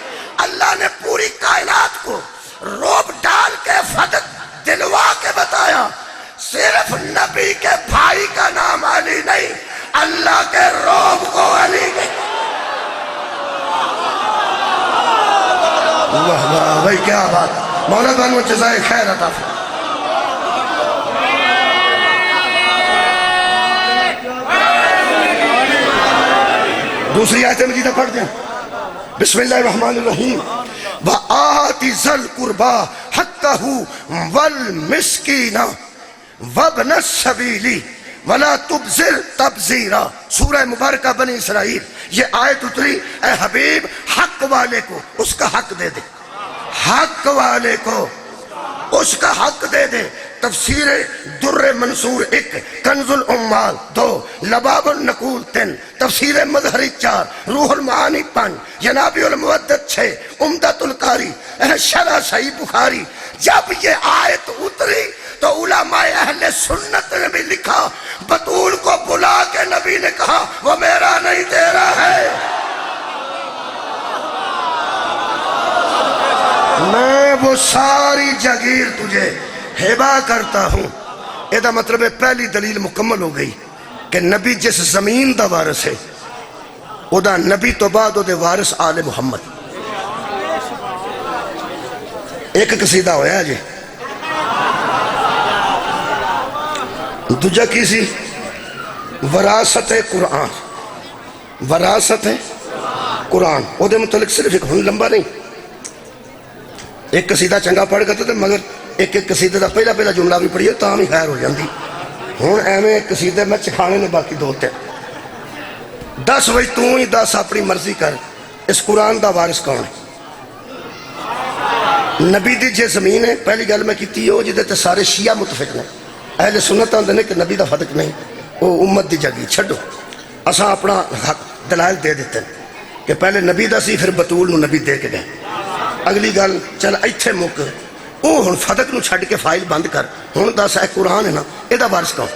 اللہ نے پوری کائنات کو روب ڈال کے فتح دلوا کے بتایا صرف نبی کے بھائی کا نام علی نہیں، اللہ کے روب کو علی کے۔ واہ واہ بھائی کیا بات، مولا بانو جزائے خیر عطا فرمائے۔ دوسری آیت مجیدہ پڑھ دیں، بسم اللہ الرحمن الرحیم۔ وَآتِ ذَا الْقُرْبَى حَقَّهُ وَالْمِسْكِينَ وَابْنَ السَّبِيلِ وَلَا تُبْذِرْ تَبْذِيرًا۔ سورہ مبارکہ بنی اسرائیل، یہ آیت اتری اے حبیب حق والے کو اس کا حق دے دے، حق والے کو اس کا حق دے دے۔ تفسیر در منصور 1، کنز العمال 2، لباب النقول 3، تفسیر مظہری 4، روح المعانی 5، ینابع المودت 6، عمدۃ القاری، شرح صحیح بخاری۔ جب یہ آیت اتری تو علماء اہل سنت نے بھی لکھا بطول کو بلا کے نبی نے کہا وہ میرا نہیں تیرا ہے، میں وہ ساری جاگیر تجھے ہبا کرتا ہوں۔ یہ دا مطلب ہے پہلی دلیل مکمل ہو گئی کہ نبی جس زمین دا وارث ہے او دا نبی تو بعد او دے وارث آل محمد۔ ایک قصیدہ ہویا ہے جی، دوجہ کی سی وراثت قرآن، وراثت قرآن، او دے متعلق صرف ایک ہن لمبا نہیں، ایک قصیدہ چنگا پڑھ کرتے تھے مگر ایک ایک قصیدے دا پہلا جملہ بھی پڑھیے تاں بھی خیر ہو جاندی۔ ہن ایویں قصیدے میں چکھانے نے باقی دو تے 10 وہی تو ہی 10 اپنی مرضی کر۔ اس قرآن دا وارث کون ہے؟ نبی دی جے زمین ہے، پہلی گل میں کیتی ہو جدے تے سارے شیعہ متفق نے، اہل سنت آندے نے کہ نبی دا فتق نہیں، وہ امت دی جگی چھڈو، اساں اپنا حق دلائل دے دیتے ہیں کہ پہلے نبی دا سی پھر بطول نو نبی دے کے گئے۔ اگلی گل چل ایتھے مک، او ہن فتق نو چھڈ کے فائل بند کر، ہن دس اے قرآن ہے نا اے دا وارث کون؟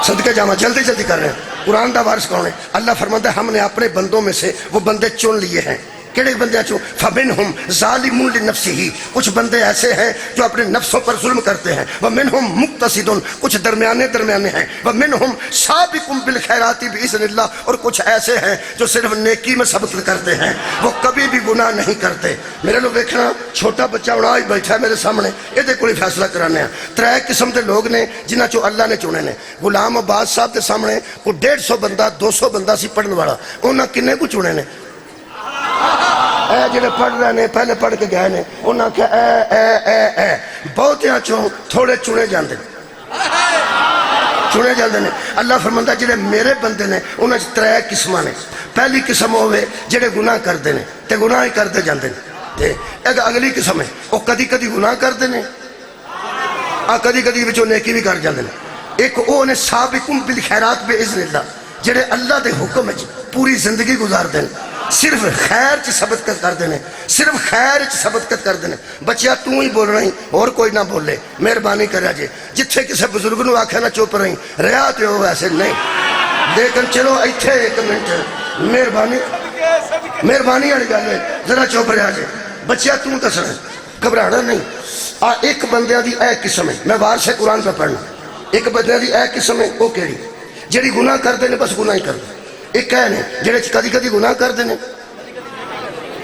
صدقے جاواں جلدی کر رہے ہیں، قرآن دا وارث کون ہے؟ اللہ فرماتا ہے ہم نے اپنے بندوں میں سے وہ بندے چن لیے ہیں۔ کیڑے بندے چوں؟ فَمِنْهُمْ ظَالِمٌ لِنَفْسِهِ، کچھ بندے ایسے ہیں جو اپنے نفسوں پر ظلم کرتے ہیں، وَمِنْهُمْ مُقْتَصِدٌ، کچھ درمیانے ہیں، وَمِنْهُمْ سَابِقٌ بِالْخَيْرَاتِ بِإِذْنِ اللَّهِ، اور کچھ ایسے ہیں جو صرف نیکی میں سبق کرتے ہیں، وہ کبھی بھی گناہ نہیں کرتے۔ میرے لوگ دیکھنا چھوٹا بچہ ہونا آج بیٹھا ہے میرے سامنے، یہ دے کوئی فیصلہ کرانے ہیں۔ 3 قسم دے لوگ نے جنہاں چوں اللہ نے چنے نے۔ غلام عباس صاحب دے سامنے کوئی 150 بندہ 200 بندہ سی پڑھن والا، انہاں کنے کو چنے نے؟ اے جنہیں پڑھ رہے نے پہلے پڑھ کے گئے نے، انہاں کہ اے بہتیاں چوں تھوڑے چنے جاندے نے۔ اللہ فرماندا جڑے میرے بندے نے انہاں 3 قسماں نے۔ پہلی قسم ہوئے جڑے گناہ کردے نے تے گناہ ہی کردے جاندے نے، تے ایک اگلی قسم ہے وہ کدی گناہ کردے نے کدی وچوں نیکی بھی کر جاندے نے۔ ایک او نے سابقون بالخیرات باذن اللہ، جڑے اللہ دے حکم وچ پوری زندگی گزاردے نے، صرف خیر چ سبقت کر دینے، صرف خیر چ سبقت کر دینے۔ بچیا تو ہی بول رہی اور کوئی نہ بولے، مہربانی کرا جے، جتھے کسے بزرگ نو آکھے نہ چپ رہی رہا تے ہو ایسے نہیں، لیکن چلو ایتھے ایک منٹ مہربانی والی گل ہے، ذرا چپ رہا جی بچیا، توں دسنا گھبرانا نہیں۔ ایک بندے دی اے قسم ہے، میں وارث قرآن پہ پڑھنا، ایک بندے دی اے قسم ہے، وہ کیڑی جڑی گناہ کرتے ہیں بس گناہ ہی کرتے، ایک ہے نے جڑے کدی کدی گناہ کرتے ہیں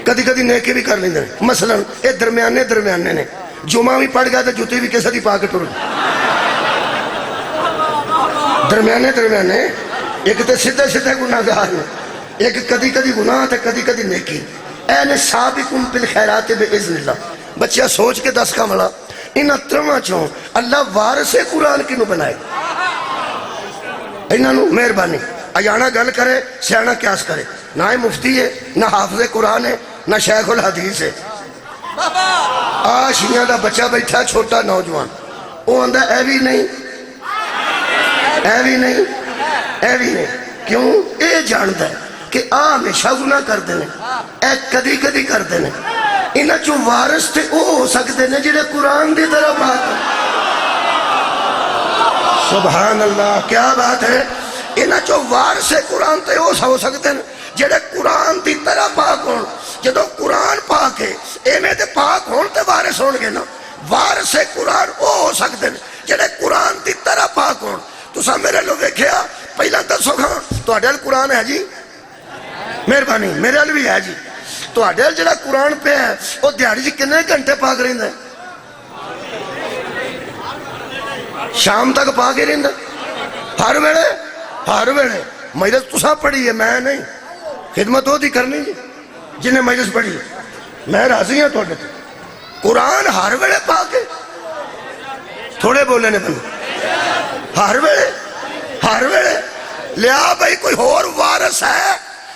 کدی کدی نیکی بھی کر لیندے ہیں۔ مثلا یہ درمیانے نے، جمعہ بھی پڑھ گیا تو جوتی بھی کسے دی پا کے ٹر گیا، درمیانے ایک تو سیدھے گناہ گار نے، ایک کدی کدی گناہ تے کدی کدی نیکی، اے نے سابقون بالخیرات باذن اللہ۔ بچہ سوچ کے دس کملا انہاں ترواں چوں اللہ وارث قرآن کینوں بنائے؟ انہاں نوں مہربانی ایانا گل کرے، سیانا قیاس کرے، نہ مفتی ہے، نہ حافظ قرآن ہے، نہ شیخ الحدیث ہے۔ شیعہ دا بچہ بیٹھا چھوٹا نوجوان، وہ آندا اے بھی نہیں کیوں؟ اے جانتا ہے کہ ہمیشہ گناہ کرتے ہیں، اے کدی کدی کرتے ہیں، انہاں چوں وارث تے او ہو سکتے ہیں جڑے قرآن دی طرح بات ہے۔ سبحان اللہ، کیا بات ہے! انہاں چوں وارث قرآن تے او ہو سکتے ہیں جڑے قرآن دی طرح پاک ہون۔ جدو قرآن پاک ہے ایویں تے پاک ہون تے وارث ہون گے نا۔ وارث قرآن او ہو سکتے ہیں جڑے قرآن دی طرح پاک ہون۔ تساں میرے لو ویکھیا، پہلا دسو ہاں تہاڈے ال قرآن ہے جی؟ مہربانی میرے ال بھی ہے جی۔ تہاڈے ال جڑا قرآن پہ ہے وہ دیہاڑی چ کنے گھنٹے پاک رہندا ہے؟ شام تک پاک ہی رہندا ہر ویلے۔ مجلس تساں پڑھی ہے، میں نہیں، خدمت وہ دی کرنی جی جنہیں مجلس پڑھی ہے، میں راضی ہوں تہاڈے تے۔ قرآن ہر ویلے پاک ہے، تھوڑے بولے نے بندے، ہر ویلے لیا بھائی کوئی اور وارث ہے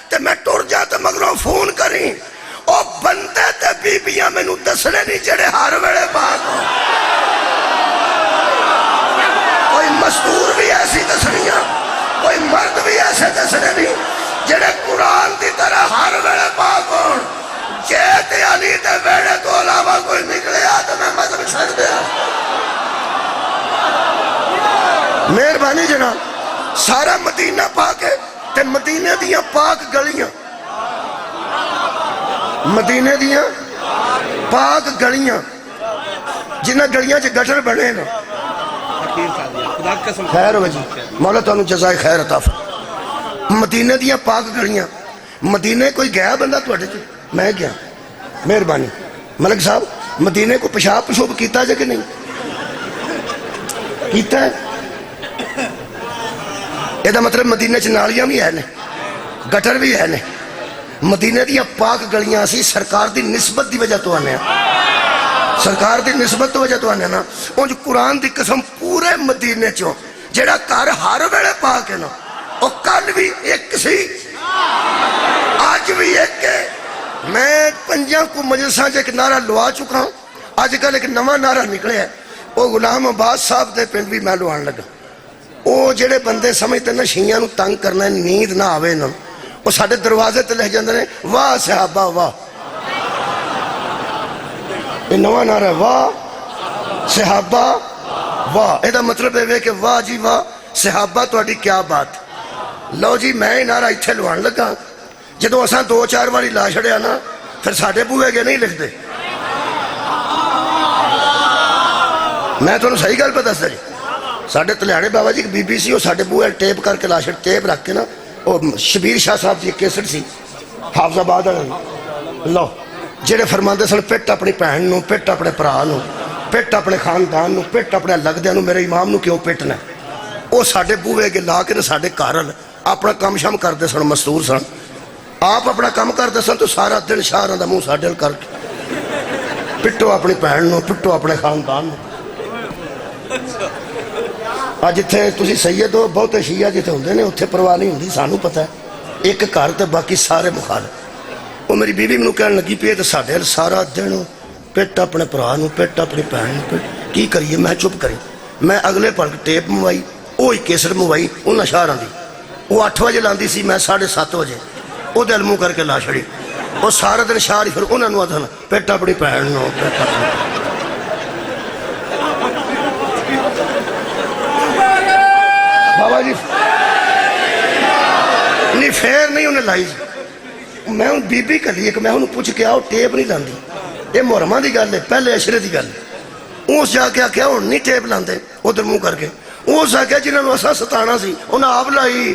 تے میں ٹر جا تے مگروں فون کریں، او بندے تے بیبیاں مینوں دسنے نہیں جڑے ہر ویلے پاک ہو۔ کوئی مزدور بھی ایسی دسنیاں، کوئی مرد بھی ایسے دسنے نہیں جڑے قرآن دی طرح ہر ویلے پاک ہون۔ جے تے علی تے ویڑے تو علاوہ کوئی نکلیا تو میں مذہب چھڈ دیا۔ مہربانی جناب، سارا مدینہ پاک ہے تے مدینے دیاں پاک گلیاں، مدینے دیاں پاک گلیاں جنہ گلیاں چ گٹر بنے نا۔ خیر ہو جی، مولا تانوں جزائے خیر عطا فرمائے۔ مدینے دیاں پاک گلیاں، مدینے کوئی گیا بندہ تواڈے چ؟ میں گیا، مہربانی ملک صاحب مدینے کو پیشاب پشوب کیتا جے کہ نہیں کیتا ہے؟ یہ مطلب مدینے چ نالیاں بھی ہے نے، گٹر بھی ہے نے۔ مدینے دیاں پاک گلیاں اسی سرکار دی نسبت دی وجہ تو آنے ہیں، سرکار دی نسبت تو وجہ تو آنے نا۔ اونج قرآن دی قسم پورے مدینے چوں جڑا گھر ہر ویلے پاک ہے نا، وہ کل بھی ایک سی آج بھی ایک ہے۔ میں پنجاں کو مجلساں چ ایک نعرہ لوا چکا ہوں، آج کل ایک نواں نعرہ نکلے ہے، وہ غلام عباس صاحب دے پنڈ بھی میں لوان لگا۔ وہ جڑے بندے سمجھتے نا شیعہ نو تنگ کرنا ہے، نیند نہ آوے نا، وہ ساڈے دروازے تے لے جاندے نے واہ صحابہ واہ۔ یہ نواں نعرہ ہے واہ صحابہ واہ، یہ مطلب ہے کہ واہ جی واہ صحابہ تہاڈی کیا بات۔ لو جی میں یہ نعرہ اتنے لوان لگا، جدو اساں دو چار واری لا چھڑیا نا پھر ساڈے بوئے گے نہیں لکھتے۔ میں تمہیں صحیح گل پہ دسدا جی، ساڈے تلیاڑے بابا جی بی بی سی، وہ ساڈے بوئے ٹیپ کر کے لا چھڑ، ٹیپ رکھ کے نا، وہ شبیر شاہ صاحب دی کیسٹ سی حافظ آباد والے، لو جڑے فرماندے سن پٹ اپنی بہن نو، پٹ اپنے بھرا نو، پٹ اپنے خاندان نو، پٹ اپنے لگدیاں نو، میرے امام نو کیوں پٹنا؟ وہ ساڈے بوئے کے لا کے ساڈے گھر اپنا کام شام کرتے سن، مستور سن، آپ اپنا کام کرتے سن تو سارا دن شاہراں دا منہ ساڈے کر کے پٹو اپنی بہن نو، پٹو اپنے خاندان نو۔ آج جتھے تسی سید ہو، بہتے شیعہ جتھے ہوندے نے اتھے پرواہ نہیں ہوندی، سانو پتہ ہے ایک گھر تے باقی سارے مخالف۔ وہ میری بیوی مینوں کہن لگی پئی تے ساڈے سارا دن پٹ اپنے بھرا نو، پٹ اپنی بہن نو، پٹ کی کریے؟ میں چپ کری، میں اگلے پل ٹیپ منوائی، وہی کیسٹ منوائی انہاں شہراں دی، وہ 8 بجے لاندی سی، میں 7:30 بجے وہ دل منہ کر کے لا چھڑی۔ وہ سارا دن شہر ہی پھر انہاں نوں آدھن پٹ اپنی بہن نو، پٹ اپنی بابا جی نے لائی میں ہوں بی بی کلی ایک میں انہوں پوچھ کے آؤ ٹیپ نہیں لاندی یہ محرمہ دی گل ہے پہلے عشرے دی گل ہے اس جا کے آکھیا ہوں نہیں ٹیپ لاندے ادھر منہ کر کے اس آکھیا جنہوں نے اسا ستانا سی انہاں آپ لائی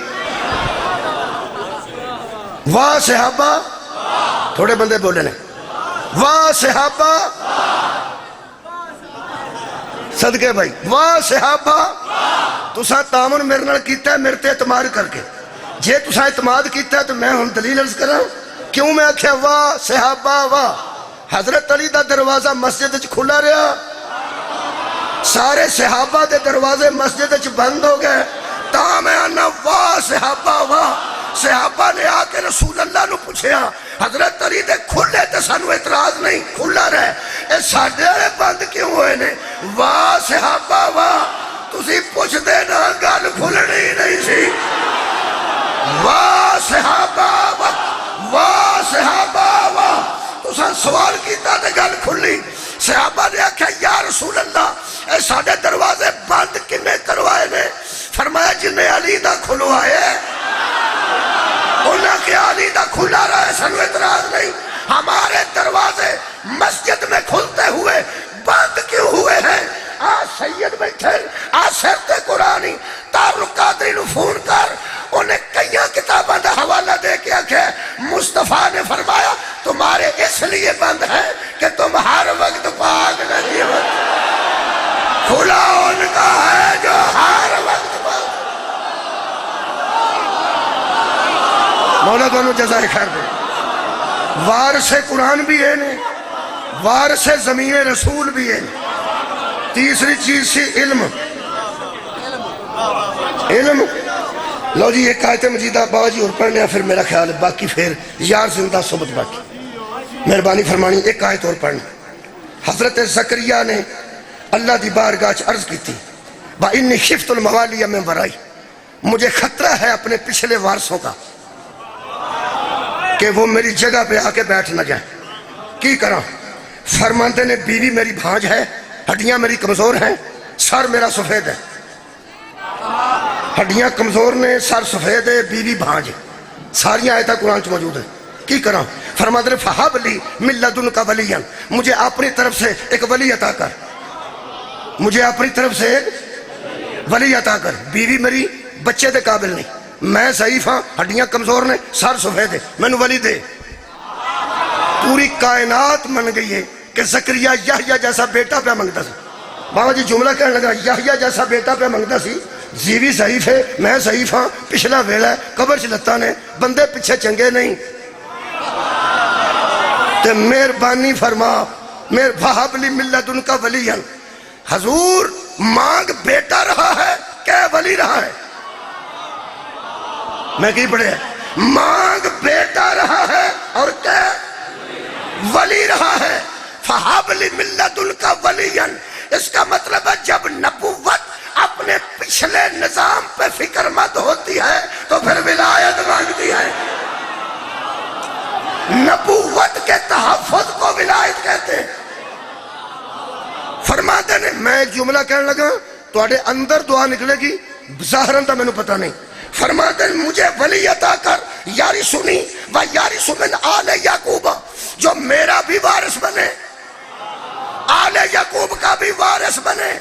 واہ صحابہ تھوڑے بندے بولے نے واہ صحابہ صدقے بھائی واہ صحابہ تسا تعاون میرے نال کیتا ہے میرے تے اعتماد کر کے جے تسا اعتماد کیتا ہے تو میں ہن دلیل عرض کراں کیوں میں آکھیا واہ صحابہ واہ حضرت علی دا دروازہ مسجد وچ کھلا رہا سارے صحابہ دے دروازے مسجد وچ بند ہو گئے تا میں آنا واہ صحابہ واہ صحابہ نے آ کے رسول اللہ نو پوچھیا حضرت علی دے کھلے تے سانو اعتراض نہیں کھلا رہے اے ساڈے والے بند کیوں ہوئے نے واہ صحابہ واہ تسی پوچھ دے نا گل کھلنی نہیں سی واہ صحابہ واہ صحابہ واہ تساں سوال کیتا تے گل کھلی صحابہ نے آکھیا یا رسول اللہ اے ساڈے دروازے بند کنے کروائے نے فرمایا جن نے علی دا کھلوائے انہاں کے علی دا کھلا رہا ہے سنو اعتراض نہیں ہمارے دروازے مسجد میں کھلتے ہوئے بند کیوں ہوئے ہیں آج سید بیٹھے آج سرت قرآنی تعلقاتری نو فون کر انہیں کئیاں کتاباں دا حوالہ دے کے آکھے مصطفیٰ نے فرمایا تمہارے اس لیے بند ہے کہ تم ہر وقت پاک نہیں ہوتے کھلا ان کا ہے جو ہر وقت پاک مولا دونوں جزائے خیر دے وارث قرآن بھی ہے نے وارث زمین رسول بھی ہے تیسری چیز سی علم علم لو جی ایک آیت مجیدہ بابا جی اور پڑھنے ہیں پھر میرا خیال ہے باقی پھر یار زندہ صحبت باقی مہربانی فرمانی ایک آیت اور پڑھنے حضرت زکریا نے اللہ دی بارگاہ عرض کی تھی وَإِنِّي خِفْتُ الْمَوَالِيَ مِن وَرَائِي مجھے خطرہ ہے اپنے پچھلے وارثوں کا کہ وہ میری جگہ پہ آ کے بیٹھ نہ جائیں کی کرا فرماندے نے بیوی میری بھانج ہے ہڈیاں میری کمزور ہیں سر میرا سفید ہے ہڈیاں کمزور نے سر سفید ہے بیوی بھانج ہے ساری آیتیں قرآن چ موجود ہیں کی کرا فرماندے نے فہب لی من لدنک ولیا مجھے اپنی طرف سے ایک ولی عطا کر مجھے اپنی طرف سے ایک ولی عطا کر بیوی میری بچے دے قابل نہیں میں ضعیف ہاں ہڈیاں کمزور نے سر سفید ہے میں نے ولی دے پوری کائنات من گئی ہے کہ زکریا یحییٰ جیسا بیٹا پہ منگتا سی بابا جی جملہ کہنے لگا یحییٰ جیسا بیٹا پہ منگتا سی زیوی ضعیف ہے میں ضعیف ہاں پچھلا ویلا ہے قبر چلتا نے بندے پیچھے چنگے نہیں تے مہربانی فرما میرے وہب لی من لدنک ولیا حضور مانگ بیٹا رہا ہے کہ ولی رہا ہے میں کی پڑھے مانگ بیٹا رہا ہے اور کیا ولی رہا ہے فہب لی من لدنک ولیا اس کا مطلب ہے جب نبوت اپنے پچھلے نظام پہ فکر مند ہوتی ہے تو پھر ولایت مانگتی ہے نبوت کے تحفظ کو ولایت کہتے ہیں فرماتے نے میں ایک جملہ کہنے لگا تو آڑے اندر دعا نکلے گی ظاہراً تو میں نے پتہ نہیں فرماتے ہیں مجھے ولی عطا کر یاری سنی و یاری سمن آل یعقوب جو میرا بھی وارث بنے آل یعقوب کا بھی وارث بنے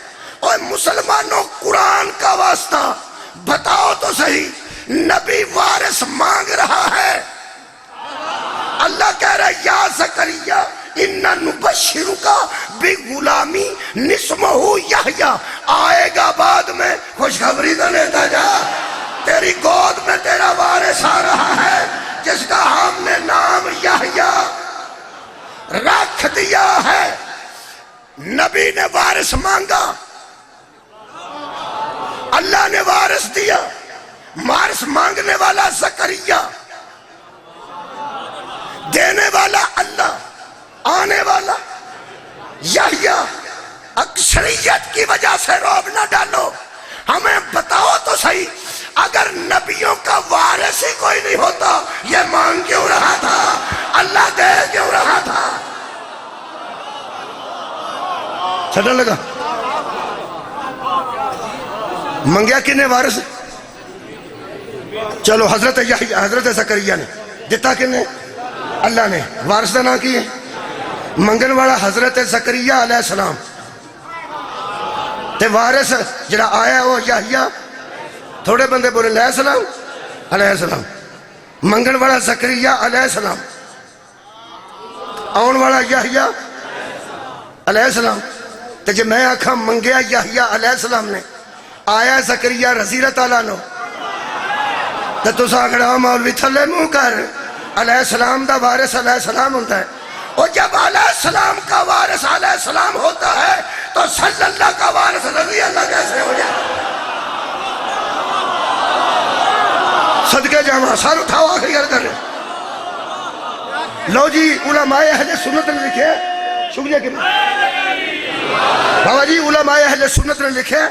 اور مسلمانوں قرآن کا واسطہ بتاؤ تو صحیح نبی وارث مانگ رہا ہے اللہ کہہ رہا ہے یا زکریا اِنَّا نُبَشِّرُكَ بِغُلَامِ نِسْمَهُ یحییٰ آئے گا بعد میں خوشخبری تو لیتا جا تیری گود میں تیرا وارث آ رہا ہے جس کا ہم نے نام یحییٰ رکھ دیا ہے نبی نے وارث مانگا اللہ نے وارث دیا وارث مانگنے والا زکریا دینے والا اللہ آنے والا یحییٰ اکثریت کی وجہ سے روب نہ ڈالو ہمیں بتاؤ تو صحیح اگر نبیوں کا وارث ہی کوئی نہیں ہوتا یہ مانگ کیوں رہا تھا اللہ دے کیوں رہا تھا چھٹا لگا منگیا کنے وارث چلو حضرت زکریا نے دتا کنے اللہ نے، وارث دا نام کی ہے منگن والا حضرت زکریا علیہ السلام، تے وارث جڑا آیا وہ یحییٰ، تھوڑے بندے بولے علیہ السلام علیہ السلام، منگن والا زکریا علیہ السلام، آن والا یحییٰ علیہ السلام۔ تے جے میں آکھا منگیا یحییٰ علیہ السلام نے، آیا زکریا رضی اللہ تعالیٰ نو، تے تو ساکڑا مولوی تھلے منہ کر، علیہ السلام دا وارث علیہ السلام ہوتا ہے، اور جب علیہ السلام کا وارث علیہ السلام ہوتا ہے تو صلی اللہ کا وارث رضی اللہ کیسے ہو جائے؟ صدقے جامعہ سار اٹھاؤ آخری عرض کر رہے لو جی علماء اہل سنت نے لکھے، شکریہ کہ بابا جی علماء اہل سنت نے لکھے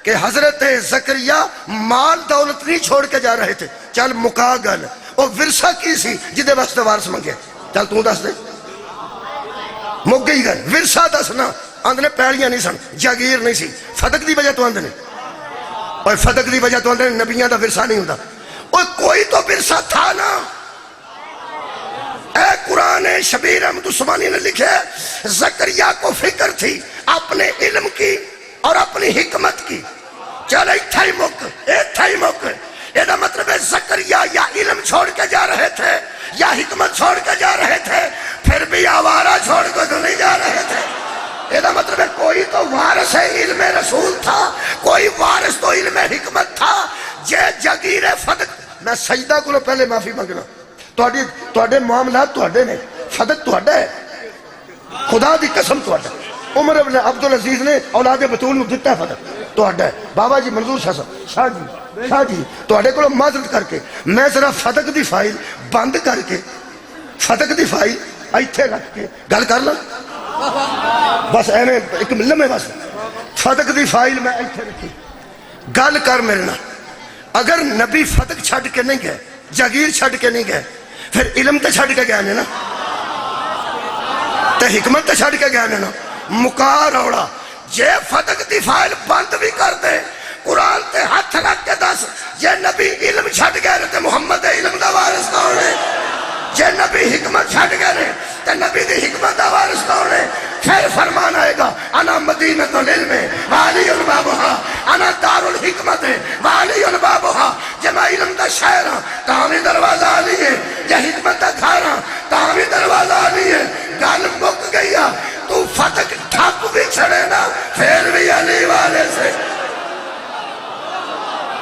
کہ حضرت زکریا مال دولت نہیں چھوڑ کے جا رہے تھے، چل مکا گل وہ ورثہ کی سی جدے واسطے وارث منگے، چل تو دس دے مک گئی گل، ورثہ دسنا آندھنے پیڑیاں نہیں سن، جاگیر نہیں سی، فدق دی وجہ تو آندھنے، اور فدق دی وجہ تو آندھنے نبیان دا ورثہ نہیں ہوتا، اور کوئی تو ورثہ تھا نا۔ اے قرآن شبیر احمد عثمانی نے لکھے زکریا کو فکر تھی اپنے علم کی اور اپنی حکمت کی، چل ایتھا ہی مک، یہ مطلب ہے زکریا یا علم چھوڑ کے جا رہے تھے یا حکمت چھوڑ کے جا رہے تھے، پھر بھی آوارہ چھوڑ کے تو نہیں جا رہے تھے، یہ مطلب ہے کوئی تو وارث علم رسول تھا، کوئی وارث تو علم حکمت تھا، جے جگیر فدق۔ میں سجدہ کو پہلے معافی مانگنا، تواڈے معاملات تواڈے نے، فدق تواڈا ہے، خدا دی قسم تواڈا۔ عمر ابن عبدالعزیز نے اولاد بطول نو دتا ہے فدق تواڈا ہے۔ بابا جی منظور شاہ جی تواڈے کو معذرت کر کے میں ذرا فدق دی فائل بند کر کے، فدق دی فائل ایتھے رکھ کے گل کر لوں، بس ایویں ایک لمحے بس فدق دی فائل میں ایتھے رکھی، گل کر میرے نال۔ اگر نبی فدق چھڈ کے نہیں گئے، جاگیر چھڈ کے نہیں گئے، پھر علم تے چھڈ کے گئے نا، تے حکمت تے چھڈ کے گئے نا، مکا روڑا جے فدق دی فائل بند بھی کر دے، قرآن تے ہاتھ رکھ کے دس جے نبی علم چھڈ گئے تے محمد علم دا وارث کون ہے؟ جے نبی حکمت چھڈ گئے تے نبی دی حکمت دا وارث کون ہے؟ پھر فرمان آئے گا انا مدینۃ العلم وعلی بابها، انا دار الحکمت وعلی بابها، جے میں علم دا شہر ہاں تاں بھی دروازہ علی ہے، جے حکمت دا گھر ہاں تاں بھی دروازہ علی ہے، گل مک گئی ہے، تو فتق ٹھپ بھی چھڑے نا پھر بھی علی والے سے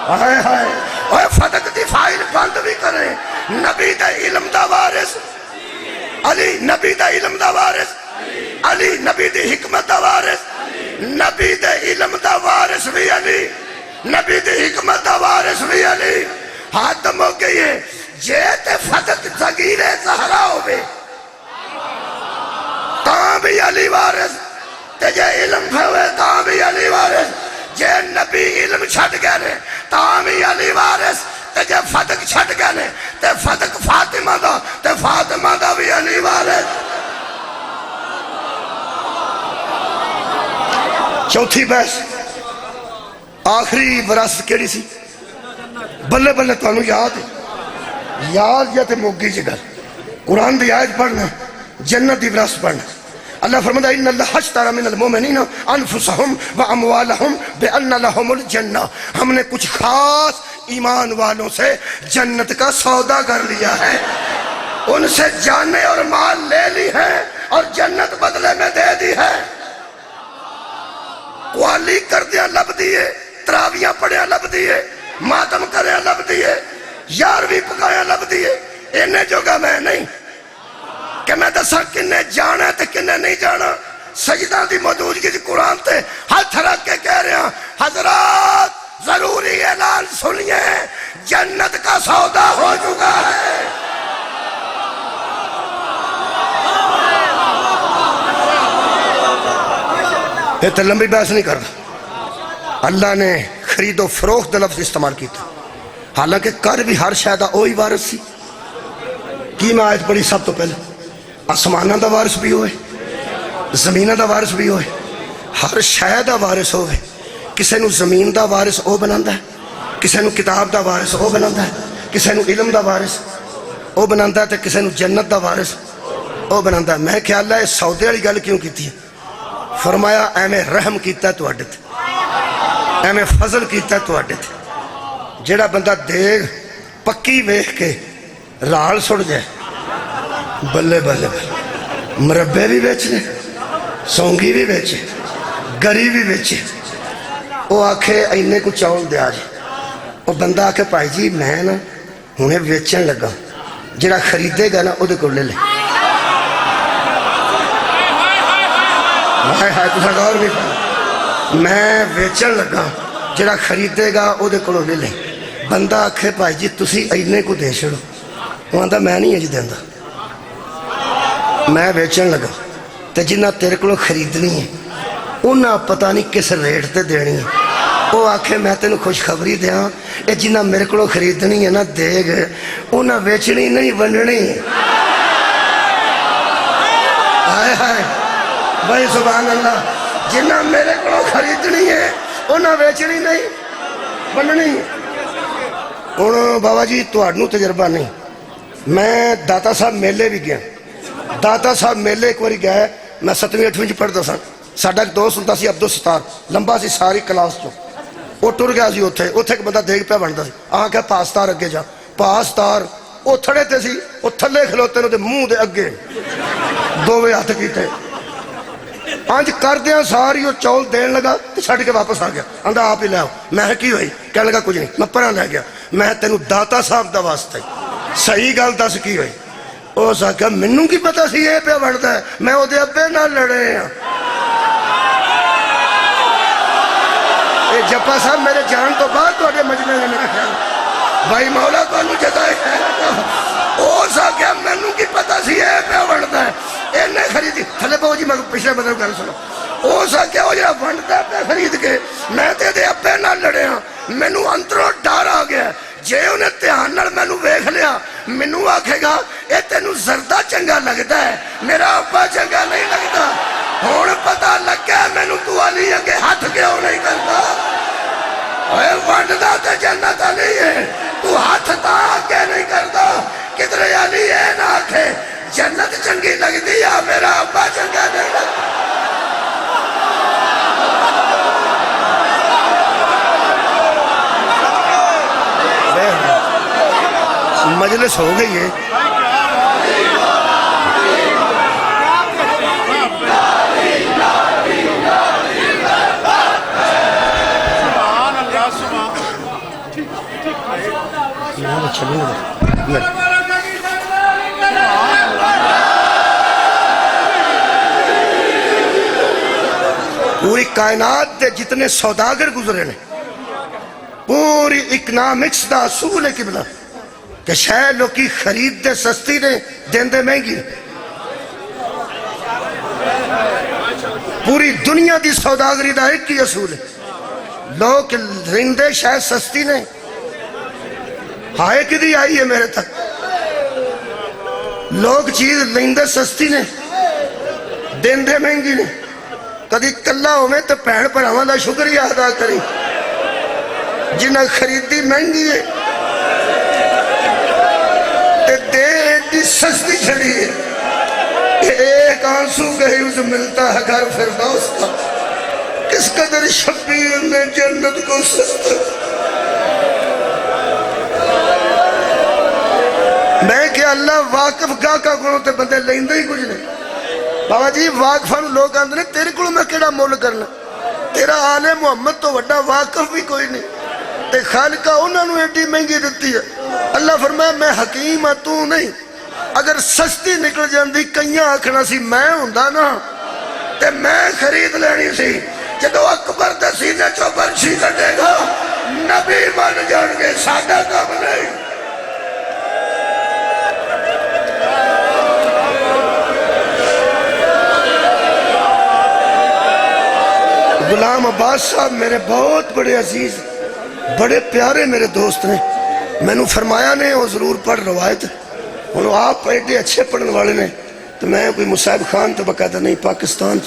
ہائے ہائے، اور فتق دی فائل بند بھی کریں، نبی دا علم دا وارث علی، نبی دا علم دا وارث علی، نبی دی حکمت دا وارث، نبی دے علم دا وارث بھی علی، نبی دی حکمت دا وارث بھی علی۔ ہاتھ مو گئی ہے جے تے فتق زگیر زہرا ہوئے تاں بھی علی وارث، تے جے علم ہوئے تاں بھی علی وارث، جے نبی علم چھٹ گئے تاں بھی علی وارث، تے جے فتق چھٹ گئے تے فتق فاطمہ دا تے فاطمہ دا بھی علی وارث۔ چوتھی بحث آخری وراثت کیڑی سی؟ بلے بلے تانوں یاد ہے، یاد یا تے موگی جگل قرآن دی آیت پڑھنا، جنت دی وراثت پڑھنا۔ اللہ فرماتا ہے ان اللہ اشتری من المؤمنین انفسهم واموالهم بان لهم الجنہ، ہم نے کچھ خاص ایمان والوں سے جنت کا سودا کر لیا ہے، ان سے جانیں اور مال لے لی ہے اور جنت بدلے میں دے دی ہے۔ قوالی کردیاں لب دیئے، تراویاں پڑھیاں لب دیئے، ماتم کریاں لب دیئے، یارویں پکایاں لب دیئے، انہیں جوگا میں نہیں کہ میں دسا کنے جانا تے کنے نہیں جانا۔ سجدہ دی موجودگی قرآن تے ہاتھ رکھ کے کہہ رہے ہیں حضرات ضروری اعلان سنیے، جنت کا سودا ہو چکا ہے۔ یہ تو لمبی بحث نہیں کر رہا، اللہ نے خرید و فروخت لفظ استعمال کیتا، حالانکہ کر بھی ہر شاید اوہی وارث سی۔ کی میں آیت پڑھی سب تو پہلے، آسمانہ دا وارث بھی ہوئے، زمینہ دا وارث بھی ہوئے، ہر شاید دا وارث ہوئے، کسے نو زمین دا وارث او بناندا ہے، کسے نو کتاب دا وارث او بناندا ہے، کسی نو علم دا وارث وہ بناتا تے کسی نو جنت دا وارث وہ بناتا. میں خیال ہے سودے والی گل کیوں کی ہے؟ فرمایا ایویں رحم کیتا تواڈے تے, ایویں فضل کیتا تواڈے تے. جیڑا بندہ دیگ پکی ویکھ کے رال سڑ جائے, بلے بلے بلے, مربے بھی بیچنے, سونگی بھی بیچے, گری بھی بیچے, وہ آکھے اینے کو چاول دیا جی. وہ بندہ آکھے پائی جی میں نا ہنے ویچن لگا, جڑا خریدے گا نا وہ دے کو لے لے. ہائے ہائے تسا غور بھی کرو, میں ویچن لگا, جڑا خریدے گا وہ دے کو لے لے. بندہ آکھے پائی جی تسی اینے کو دے چھڑو. وہ آندا میں نہیں اج دیندا, میں ویچن لگا تے جنہ تیرے کو خریدنی ہے انہاں پتہ نہیں کس ریٹ تے دینی ہے. وہ آکھے میں تینوں خوشخبری دیاں, اے جنہ میرے کو خریدنی ہے نا دیگ, انہاں ویچنی نہیں ونڈنی. ہائے ہائے بھائی سبحان اللہ, جنہ میرے کو خریدنی ہے انہاں ویچنی نہیں ونڈنی. ہوں بابا جی تہاڈوں تجربہ نہیں, میں داتا صاحب میلے بھی گیا. داتا صاحب میلے ایک باری گیا, میں 7ویں 8ویں پڑھتا سا. ساڈا ایک دوست ہوندا سی عبدالستار, لمبا سی ساری کلاس چوں. وہ ٹر گیا سی اوتھے ایک بندہ دیکھ پیا بنتا سی. آ کہ پاسدار اگے جا. پاسدار وہ تھڑے تے سی, وہ تھلے کھلوتے نے منہ دے اگے دوویں ہاتھ کیتے. انج کردیاں ساری وہ چول دین لگا تے چھڈ کے واپس آ گیا. آندا آپ ہی لے آؤ. میں کی ہوئی؟ کہنے لگا کچھ نہیں, میں پرا لے گیا. میں تینوں داتا صاحب دا واسطہ صحیح گل دس کی ہوئی؟ اس آخیا مینوں کی پتا سی یہ پیا بنتا ہے, میں وہ ابے نال لڑے ہاں. یہ جپا صاحب میرے جان تو بعد تھوڑے مجمے میں میرا خیال بھائی مولا تمہیں جزائے خیر. اس آخیا مینوں کی پتا سی یہ پیا بنتا ہے, اینے خریدی. تھلے پاؤ جی میں پچھلے مطلب گل سنو. اس آخیا وہ جا بنتا پہ خرید کے میں تے ابے نال لڑے ہاں. مینوں اندروں ڈر آ گیا, جے انہیں دھیان نال مینوں ویکھ لیا مینوں آکھے گا اے تینوں زردہ چنگا لگتا ہے, میرا ابا چنگا نہیں لگتا. ہوں پتا لگا مینوں تو علی اگے ہاتھ کیوں نہیں کرتا. اے ونڈدا تے جنت علی ہے, تو ہاتھ تا اگے نہیں کرتا. کدھر علی ہے نہ آکھے جنت چنگی لگتی یا میرا ابا چنگا نہیں لگتا. مجلس ہو گئی ہے. پوری کائنات دے جتنے سوداگر گزرے نے, پوری اکنامکس دا اصول ہے قبلہ کہ شے لوکی خرید دے سستی نے دین دے مہنگی. پوری دنیا دی سوداگری دا ایک ہی اصول ہے, لوگ رندے شے سستی نے. ہائے کدی آئی ہے میرے تک, لوگ چیز لیندے سستی نے دین دے مہنگی نے. کدی کلا ہوئے تو پہن پراواں دا شکریہ ادا کری جنہ خریدی مہنگی ہے دے سستی چھڑی ہے. ایک آنسو گئی اسے ملتا ہے گھر فردوس کا, کس قدر شبیر نے جنت کو سستا. میں کہ اللہ واقف گاہ کا گنوں تے بندے لیندے ہی کچھ نہیں. بابا جی واقفان لوگ آندے نے تیرے کو میں کیڑا مول کرنا, تیرا آل محمد تو وڈا واقف بھی کوئی نہیں. تے خالقہ انہوں نے ایڈی مہنگی دیتی ہے. اللہ فرمایا میں حکیم ہاں تو نہیں. اگر سستی نکل جاندی کئیاں آکھنا سی میں ہوندا نا تے میں خرید لینی سی. جدو اکبر دے سینے چو برشی کٹے گا نبی مان جان کے سادہ کام نہیں. غلام عباس صاحب میرے بہت بڑے عزیز بڑے پیارے میرے دوست نے, میں نے فرمایا نے وہ ضرور پڑھ روایت. انہوں آپ ایڈے اچھے پڑھنے والے نے تو میں کوئی مصعب خان تو بقاعدہ نہیں. پاکستان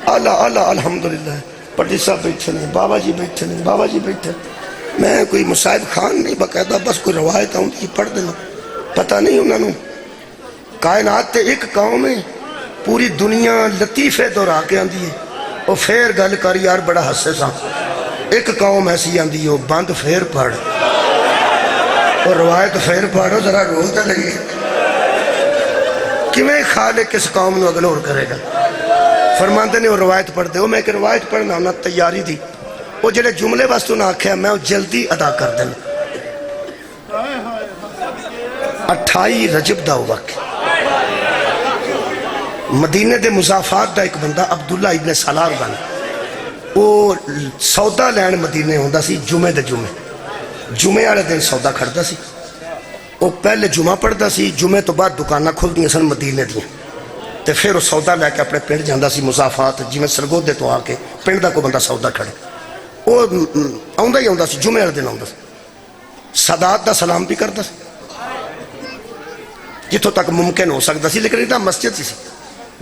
اعلیٰ الحمدللہ پٹی صاحب بیٹھے نہیں, بابا جی بیٹھے نہیں, بابا جی بیٹھے میں کوئی مصائب خان نہیں، باقاعدہ بس کوئی روایت آؤں پڑھ دینا، پتہ نہیں انہوں نے کائنات تے ایک قوم ہے پوری دنیا لطیفے دورا کے آندی ہے وہ پھر گل کر یار بڑا ہسے سا، ایک قوم ایسی آندی ہے وہ بند پھر پڑھ اور روایت پھر پڑھو ذرا روتا لگے کہ میں خالق کس قوم نو اگنور کرے گا۔ فرماندے نے وہ روایت پڑھ دے، وہ میں ایک روایت پڑھنا ہونا تیاری دی، وہ جڑے جملے واسطے نہ آکھیا میں وہ جلدی ادا کر دینا۔ 28 رجب دا وقت مدینے دے مضافات دا ایک بندہ عبداللہ ابن سلام بن، وہ سودا لین مدینے ہوندا سی جمعے دے جمعے والے دن سودا کھڑدا سی، وہ پہلے جمعہ پڑھدا سی، جمعے تو بعد دکاناں کھلدیاں سن مدینے دیاں تے پھر وہ سودا لے کے اپنے پنڈ جاندا سی مضافات، جویں سرگودے تو آ کے پنڈ دا کوئی بندہ سودا کھڑے وہ آوندا ہی آوندا سی، جمعے والے دن آوندا سی، سادات دا سلام بھی کردا سی جتوں تک ممکن ہو سکتا سی، لیکن اتنا مسجد سی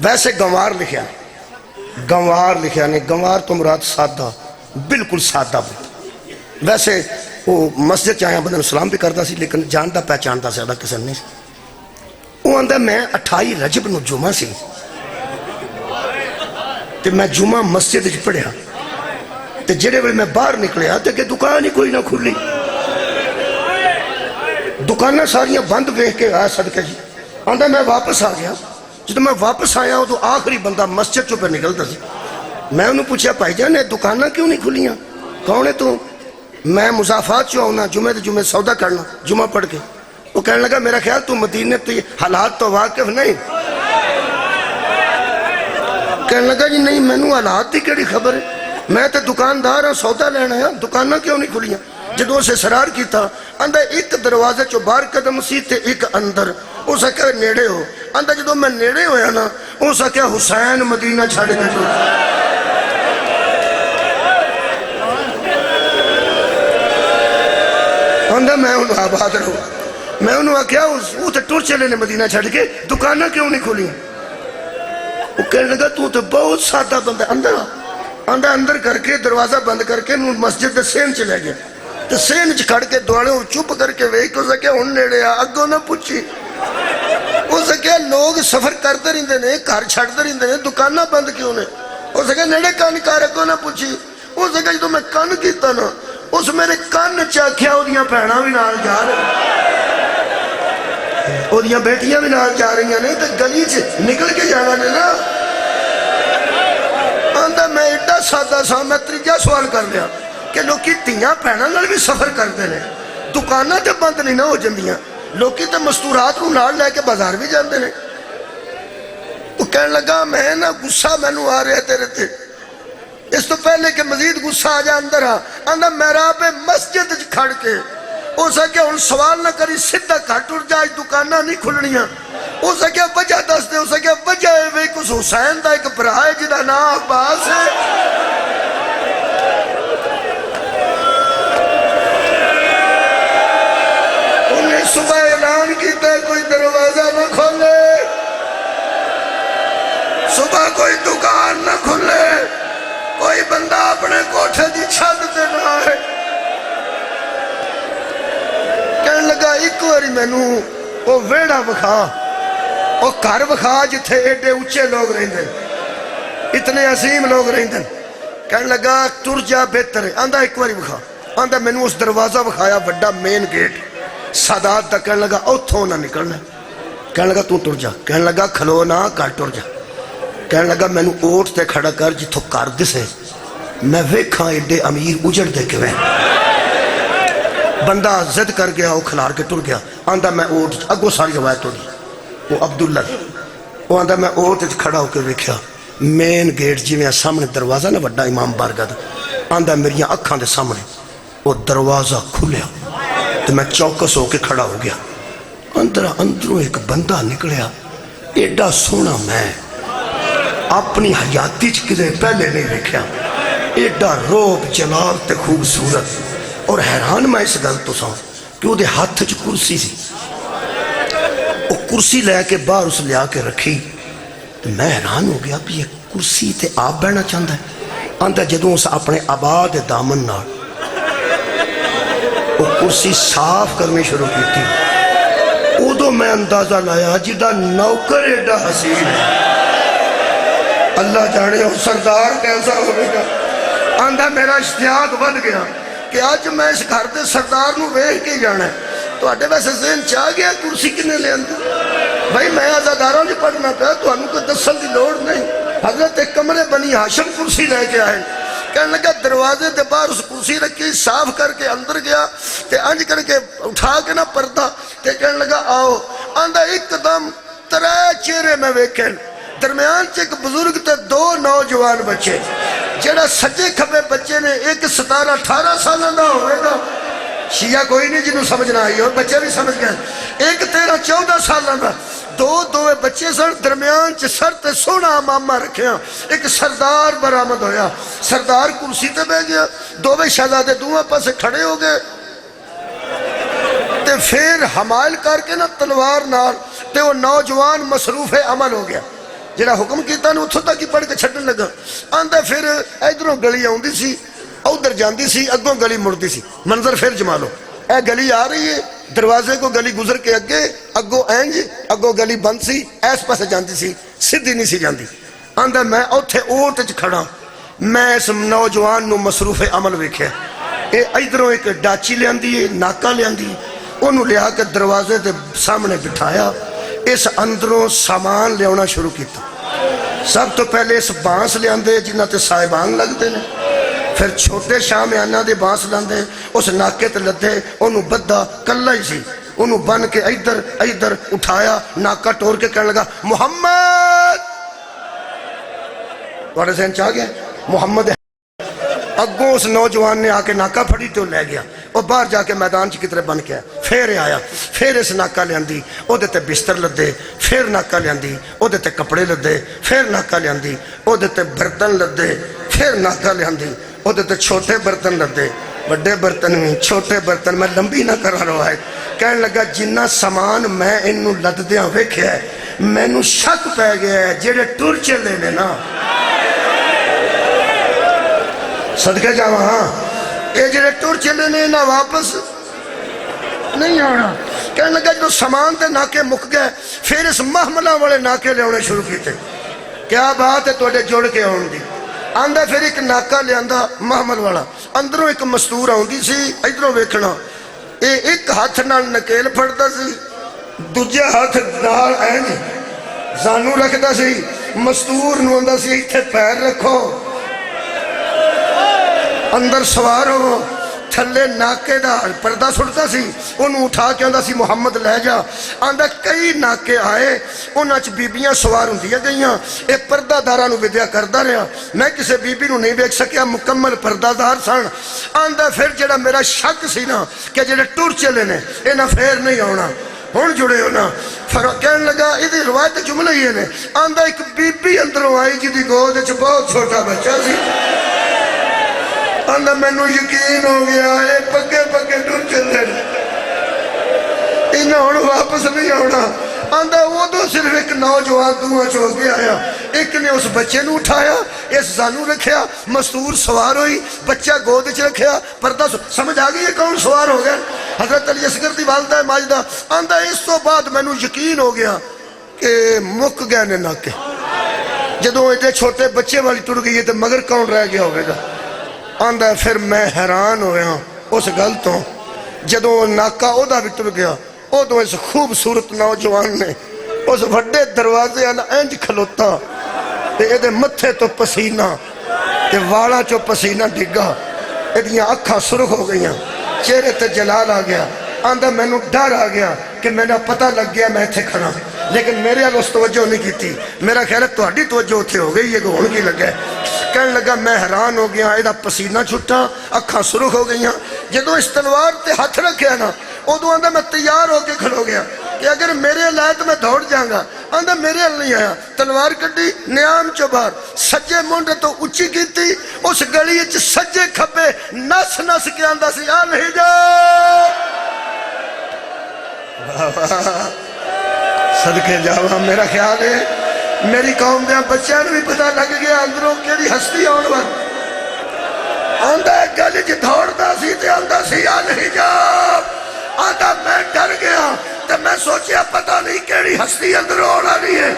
ویسے گنوار لکھیا نے، گنوار تو مراد سادہ، بالکل سادہ بند، ویسے وہ مسجد چاہیاں بندے سلام بھی کرتا سی لیکن جانتا پہچانتا زیادہ کسی نہیں سی۔ وہ آندا میں 28 رجب نو جمعہ سی تے میں جمعہ مسجد وچ پڑھیا تے جڑے ویلے میں باہر نکلیا تے کہ دکان ہی کوئی نہ کھلی، دکاناں ساریاں بند ویکھ کے آیا صدقے جی، آندا میں واپس آ گیا، جب میں واپس آیا تو آخری بندہ مسجد چوں پہ نکلتا سی، میں انہوں پوچھا بھائی جان دکاناں کیوں نہیں کھلیاں، کون ہے تو؟ میں مضافات چوں آنا جمعے سودا کرنا جمعہ پڑھ کے، وہ کہنے لگا میرا خیال تو مدینے تو حالات تو واقف نہیں، کہنے لگا جی نہیں مینوں حالات دی کیڑی خبر ہے، میں تے دکاندار ہاں سودا لینا ہے، دکاناں کیوں نہیں کھلیاں؟ جدو اسے سرار کیتا آندا ایک دروازے چو باہر قدم سی تے ایک اندر، اس کہا نیڑے ہو، آندا جدو میں نیڑے ہویا نا اس کہا حسین مدینہ چھڑ کے جو، آندا میں انہوں آباد رہو، میں انہوں کہا وہ تے ٹور چلے نے مدینہ چھڑ کے، دکانہ کیوں نہیں کھولی؟ وہ کہنے لگا تو بہت سادہ بندہ، اندر اندر کر کے دروازہ بند کر کے مسجد دے سین چلے گئے تو سین چھ کھڑ کے دوڑے چپ کر کے ویک اس کہا ہن نیڑے آ اگوں نہ پوچھی، اس کہا لوگ سفر کرتے رہندے نے گھر چھڑتے رہندے نے دکانہ بند کیوں نے؟ اس کہا نیڑے کان کار اگوں نہ پوچھی، اس کہا جدو میں کان کیتا نا اس میرے کان چاکھیا وہ بھیناں بھی نال جا رہی وہ بیٹیاں بھی نال جا رہی ہیں، نہیں تو گلی چ نکل کے جانا نے نا۔ آندا میں ایڈا سادہ سا، میں تیجا سوال کر لیا کہ لوکی تیاں بھیناں نال بھی سفر کرتے ہیں، دکاناں تے بند نہیں نہ ہو جاندیاں، لوکی تے مستورات کو نال لے کے بازار بھی جاندے نے۔ وہ کہنے لگا میں نا غصہ مینوں آ رہا ہے تیرے تے، اس تو پہلے کہ مزید غصہ آ جا اندر آ، آندا محراب مسجد کھڑ کے اس کہا ان سوال نہ کری سدھا گھٹ اڑ جا دکاناں نہیں کھلنیاں، اس کہا وجہ دس دے، اس کہا وجہ ہے کس حسین دا ایک بھرا ہے جدا نام عباس ہے، انہیں صبح اعلان کیتا ہے کوئی دروازہ نہ کھولے، صبح کوئی دکان نہ کھلے، کوئی بندہ اپنے کوٹھے دی چھت تے نہ ہے۔ کہنے لگا ایک واری مینوں وہ ویڑا بکھا، وہ گھر بکھا جتھے ایڈے اونچے لوگ رہندے، اتنے عظیم لوگ رہندے۔ کہنے لگا ٹر جا بہتر ہے، آندا ایک واری بکھا، آندا مینوں اس دروازہ بکھایا بڑا مین گیٹ سادات دا، کہنے لگا اتھوں نہ نکلنا، کہنے لگا تو ٹر جا، کہنے لگا کھلو نہ گھر ٹر جا، کہنے لگا مینوں اوٹ تے کھڑا کر جتھوں کر دسے میں ویکھاں ایڈے امیر اجڑ دے کے وے۔ بندہ زد کر گیا، وہ کھلار کے ٹر گیا، آندا میں اوٹ اگو ساری روایت ہوگی، وہ عبداللہ وہ آندا میں اوٹ کھڑا ہو کے ویکھیا مین گیٹ جی میں سامنے دروازہ نہ وڈا امام بارگاہ دا، آندا میریاں اکھاں دے سامنے وہ دروازہ کھلیا تو میں چوکس ہو کے کھڑا ہو گیا، اندروں ایک بندہ نکلیا ایڈا سونا میں اپنی حیاتی کدے پہلے نہیں دیکھا، ایڈا روب جلال تے خوبصورت، اور حیران میں اس گل تو سا کہ وہ دے ہاتھ چ کرسی سی، وہ کرسی لے کے باہر اس لیا کے رکھی، تو میں حیران ہو گیا بھی یہ کرسی تے آپ بیٹھنا چاہتا ہے، آندا جدوں اس اپنے آباد دامن نال وہ کرسی صاف کرنی شروع کی تھی. ادو میں اندازہ لایا جدا نوکر ایڈا حسین ہے. اللہ جانے ہو سردار کیسا ہوگا. آندھا میرا اشتیاق بن گیا کہ آج میں اس گھر دے سردار نو ویکھ کے جانا ہے. تو آٹے ویسے ذہن چاہ گیا کرسی کنے لے اندر. بھائی میں آزاداراں نہیں پڑھنا پیا تو انہوں کو دسل دی لوڑ نہیں. حضرت کمرے بنی ہاشم کرسی لے کے آئے. کہنے لگا دروازے دے باہر اس کرسی رکھی صاف کر کے اندر گیا تے انج کر کے اٹھا کے نہ پردہ تے کہنے لگا آؤ. آندھا ایک دم 3 چہرے میں ویکھن. درمیان چ ایک بزرگ تے 2 نوجوان بچے. جڑا سجے کھبے بچے نے ایک 17-18 سالہ دا ہوئے گا. شیعہ کوئی نہیں جنہوں سمجھنا آئی اور بچے بھی سمجھ گئے. ایک 13-14 سالہ دا. دو بچے سن. درمیان چ سر تے سونا امامہ رکھیا. ایک سردار برآمد ہویا. سردار کرسی تے بہ گیا. 2 شہزادے دوواں پاسے کھڑے ہو گئے تے پھر حمائل کر کے نا تلوار نال تے وہ نوجوان مصروف عمل ہو گیا. جڑا حکم کیتا نا اتھوں تک ہی پڑھ کے چھڈن لگا. آندا پھر ادھروں گلی آوندی سی ادھر جاندی سی اگوں گلی مڑدی سی. منظر پھر جما لو. اے گلی آ رہی ہے دروازے کو گلی گزر کے اگے اگوں اینج اگوں گلی بند سی ایس پاسے جاندی سی سیدھی نہیں سی جاندی. آندا میں اوتھے اوٹ وچ کھڑا. میں اس نوجوان نو مصروف عمل ویکھیا. اے ادھروں ایک ڈاچی لیاندی ہے ناکا لیاندی انہوں لیا کے دروازے دے سامنے بٹھایا. اس اندروں سامان لے آنا شروع کیتا. سب تو پہلے اس بانس لے آندے جنہ تے صاحبان لگ دے نے. پھر چھوٹے شامیانہ دے بانس لاندے اس ناکے تے لدے انہوں بدہ کلہ ہی سی انہوں بن کے ادھر اٹھایا. ناکا ٹور کے کہنے لگا محمد. تھوڑے ذہن چاہ گیا محمد. اگوں اس نوجوان نے آ کے ناکا پھڑی تو لے گیا. وہ باہر جا کے میدان چ کتنے بن کے پھر آیا. پھر اس ناکا لیاندی او دے تے بستر لدے. پھر ناکا لیاندی او دے تے کپڑے لدے. پھر ناکا لیاندی او دے تے برتن لدے. پھر ناکا لیاندی او دے تے چھوٹے برتن لدے. بڑے برتن میں چھوٹے برتن. میں لمبی نہ کرا رہا ہے. کہنے لگا جنہ سامان میں انہوں لددیاں ویکھیا ہے میں نو شک پہ گیا ہے جیڑے ٹر چلے نے نا صدقے جاواں ہاں اے جڑے ٹر چلے نے نہ واپس نہیں آنا. کہنے لگا جو سامان تے ناکے مک گئے. پھر اس محملہ والے ناکے لے آنے شروع کیتے. کیا بات ہے توڑے جوڑ کے آن دی. آندہ پھر ایک ناکا لے آندہ محمل والا. اندروں ایک مستور آندی سی ادھروں ویکھنا. اے ایک ہاتھ نال نکیل پھڑتا سی دوجے ہاتھ نال اینج زانو رکھتا سی. مستور نو آندہ سی ایتھے پیر رکھو اندر سوار ہو. تھلے ناکے دا پردہ سڑتا سی انہوں اٹھا کے آندہ سی محمد لے جا. آندہ کئی ناکے آئے انہاں چ بیبیاں سوار ہوں دیا گئیاں. اے پردہ دارہ نو بدیا کردہ رہا. میں کسے بیبی نو نہیں بیک سکیا مکمل پردہ دار سن. آندہ پھر جڑا میرا شک سی نا کہ جڑے ٹور چلے نے اے نہ پھر نہیں آنا ہون جڑے ہونا. کہنے لگا ادھی روایت جملہ ہی ہے. آندہ ایک بیبی اندروں آئی جدی گود وچ بہت چھوٹا بچہ سی. آندہ میں نو یقین ہو گیا اے پکے ٹر چلے انہوں ہون واپس نہیں آنا. آندہ وہ دو صرف ایک نوجوان دوہاں چھو کے آیا. ایک نے اس بچے نو اٹھایا اس زانو رکھیا. مستور سوار ہوئی بچہ گود وچ رکھیا. پردہ سمجھ آگئی ہے کون سوار ہو گیا. حضرت علی اصغر دی والدہ ماجدہ. آندہ اس تو بعد میں نو یقین ہو گیا کہ مک گئے نے ناکے. جدوں ایڈے چھوٹے بچے والی ٹر گئی ہے تو مگر کون رہ گیا ہوئے گا. آندہ پھر میں حیران ہویا اس گل تو جدوں ناکا او دا بھی ٹر گیا. او تو اس خوبصورت نوجوان نے اس بڑے دروازے انج کھلوتا تے اے دے متھے تو پسینہ تے والا چو پسینہ ڈگا. اے دیاں اکھاں سرخ ہو گئیاں چہرے تے جلال آ گیا. آندہ میں نو ڈر آ گیا کہ میں نے پتہ لگ گیا میں تھے کھڑا. لیکن میرے اس توجہ نہیں کی تھی. میرا خیال ہے تہاڈی توجہ اتھے ہو گئی یہ کہ ہن کی لگا ہے. کہنے لگا میں حیران ہو گیا اے دا پسینہ چھٹا اکھاں سرخ ہو گئیاں. جدوں اس تلوار تے ہاتھ رکھیا نا ادو آندہ میں تیار ہو کے کھڑو گیا کہ اگر میرے لائے تو میں دوڑ جاؤں گا. آندہ میرے حل نہیں آیا. تلوار کٹی نیام چو بار سجے منڈے تو اچھی کی تھی. اس گلی اچ سجے کھپے نس نس کے آندہ سی الحجاب. صدقے جاواں میرا خیال ہے میری قوم دے بچیاں نوں بھی پتہ لگ گیا اندروں کیڑی ہستی آن وال. آندا گل چ دوڑدا سی تے آندا سی الحجاب، آندا میں ڈر گیا تے میں سوچیا پتہ نہیں کیڑی ہستی اندر آنا نہیں ہے۔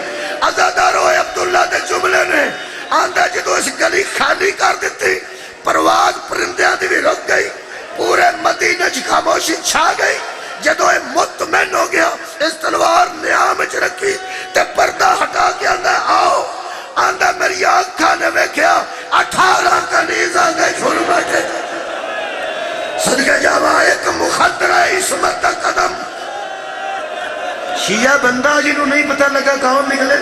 عزادار ہوئے عبداللہ دے جملے نے آندا جدو اس گلی خالی کر دیتی پرواز پرندیاں دی بھی رک گئی، پورے مدینہ چ خاموشی چھا گئی۔ جدو اے مطمئن ہو گیا اس تلوار نیام چ رکھی تے پردہ ہٹا کے آندا آؤ، آندا میری آنکھاں نے ویکھیا 18 کنیز آنگے چھوڑ بیٹھے، صدقے جاواں ایک مخدرہ عصمت دا قدم۔ شیعہ بندہ جنہوں نہیں پتہ لگا کون نکلے،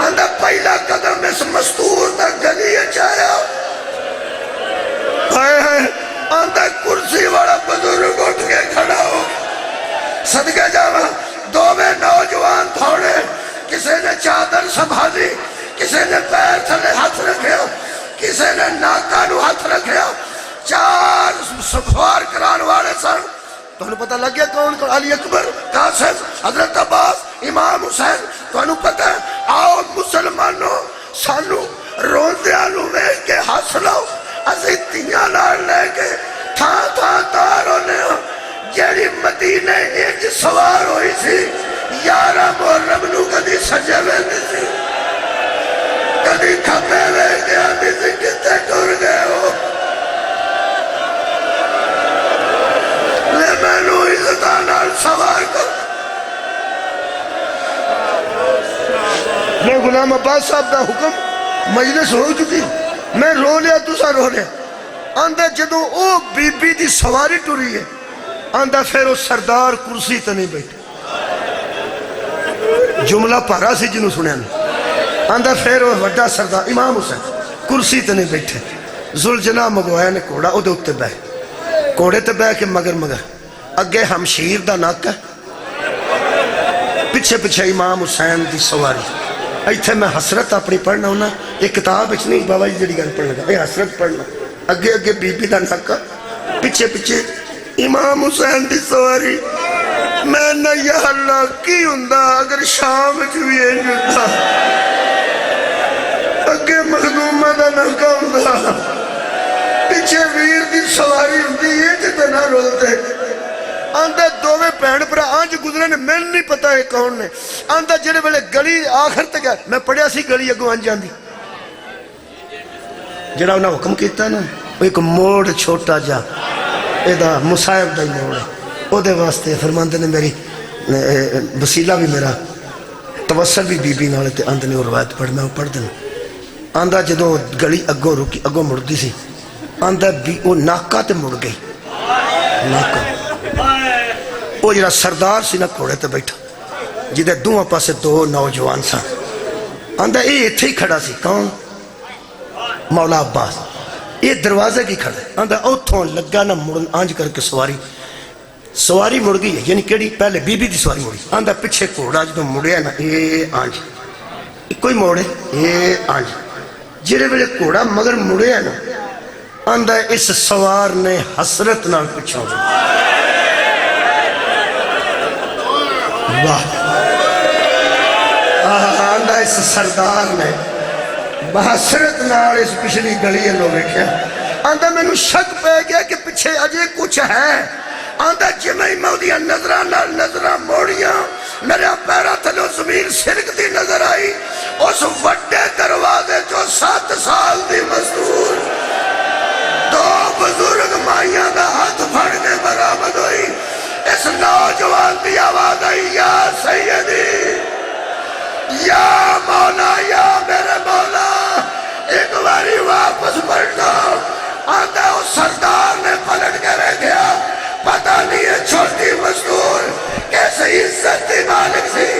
آندا پہلا قدم اس مستور دا گلی اچھایا، آندا کرسی والا بزرگ اٹھ کے کھڑا ہو، صدقے جاواں دوویں نوجوان تھوڑے، کسی نے چادر سنبھالی، کسی نے پیر تھلے ہاتھ رکھیا، کسی نے ناکا نو ہاتھ رکھیا، 4 سفار کران والے سن۔ تو انہوں پتہ لگ گیا کون کون؟ علی اکبر، قاسم، حضرت عباس، امام حسین۔ تو انہوں پتہ ہے آؤ مسلمانوں سانو روندیاں نو ویکھ کے ہس لو، اسی تیاں نال لے کے تھاں تھاں تاروں نے جیڑی مدینے ایک سوار ہوئی سی 11 محرم نو کدی سجے ویندی سی، کدی کھپے ویکھ کے آندی سی کتے ٹر گئے ہو، لے میں نو عزتاں نال سوار کر۔ میں غلام عباس صاحب دا حکم مجلس ہو چکی، میں رو لیا تسا رو لیا۔ آندہ جدو او بی بی دی سواری ٹوری ہے، آندہ پھر وہ سردار کرسی تے نہیں بیٹھے، جملہ پارا سی جنہوں سنیا نہیں، آندہ پھر وہ وڈا سردار امام حسین کرسی تے نہیں بیٹھے، ذوالجناح مگوایا نے کوڑا او دے اتے بے، کوڑے تے بے کے مگر اگے ہمشیر دا ناک ہے، پچھے پچھے امام حسین دی سواری۔ ایتھے میں حسرت اپنی پڑھنا ہونا، ایک کتاب اچھ نہیں بابا جی جڑی گل پڑھنا گا، اے حسرت پڑھنا، اگے اگے بی بی دا ناکا، پچھے پچھے امام حسین دی سواری۔ میں نہ یا اللہ کی ہوندہ اگر شام چوئے جتا، اگے مخدومہ دا ناکا ہوندہ، پچھے ویر دی سواری ہوندی یہ جتا نہ رولتے۔ آندہ دوویں پہن پر آنج گزرے نے میں نہیں پتا ہے کون نے، آندہ جڑے بلے گلی آخر تک ہے، میں پڑھیا سی گلی اگو آنج آندی، جڑا انہا حکم کیتا نا وہ ایک موڑ چھوٹا جا ایدہ مصائب دا موڑ ہے، او دے واسطے فرماندے نے میری وسیلہ بھی میرا توسل بھی بی بی نالے تے آندے نے وہ روایت پڑھ میں وہ پڑھ دینا۔ آندہ جدو گلی اگو رکی اگو مڑ دی سی، آندہ بھی وہ ناکا تے مڑ گئی، ناکا وہ جڑا سردار سی نا کوڑے تے بیٹھا جدے دوہاں پاسے 2 نوجوان سا، آندہ یہ اتھے ہی کھڑا سی، کون؟ مولا عباس، یہ دروازے کی کھڑا ہے، آندہ اوتھوں لگا نا مڑن آنج کر کے سواری مڑ گئی ہے، یعنی کیڑی پہلے بی بی دی سواری مڑی، آندہ پچھے کوڑا جدو مڑیا نا اے آنج، کوئی موڑے اے آنج، جڑے ویلے کوڑا مگر مڑیا نا آندہ اس سوار نے حسرت نال پچھوں واہ، آندہ اس سردار نے بحسرت نال اس پچھلی گلی لو بیٹھیا، آندہ میں نو شک پہ گیا کہ پچھے اجے کچھ ہے، آندہ جمعی مودیاں نظرہ نال نظرہ موڑیاں، میرے پیرا تھلو زمین سرک دی نظر آئی، اس وڈے دروازے جو 7 سال دی مزدور، 2 بزرگ مائیاں دا ہاتھ پھڑ کے برآمد ہوئی، اس نوجوان دی آواز آئی یا سیدی یا مولا یا میرے مولا، ایک باری واپس پڑھنا۔ آندہ اس سردار نے پلٹ کے رہ گیا، پتہ نہیں ہے چھوٹی مزدور کیسے عزت دی مالک سی،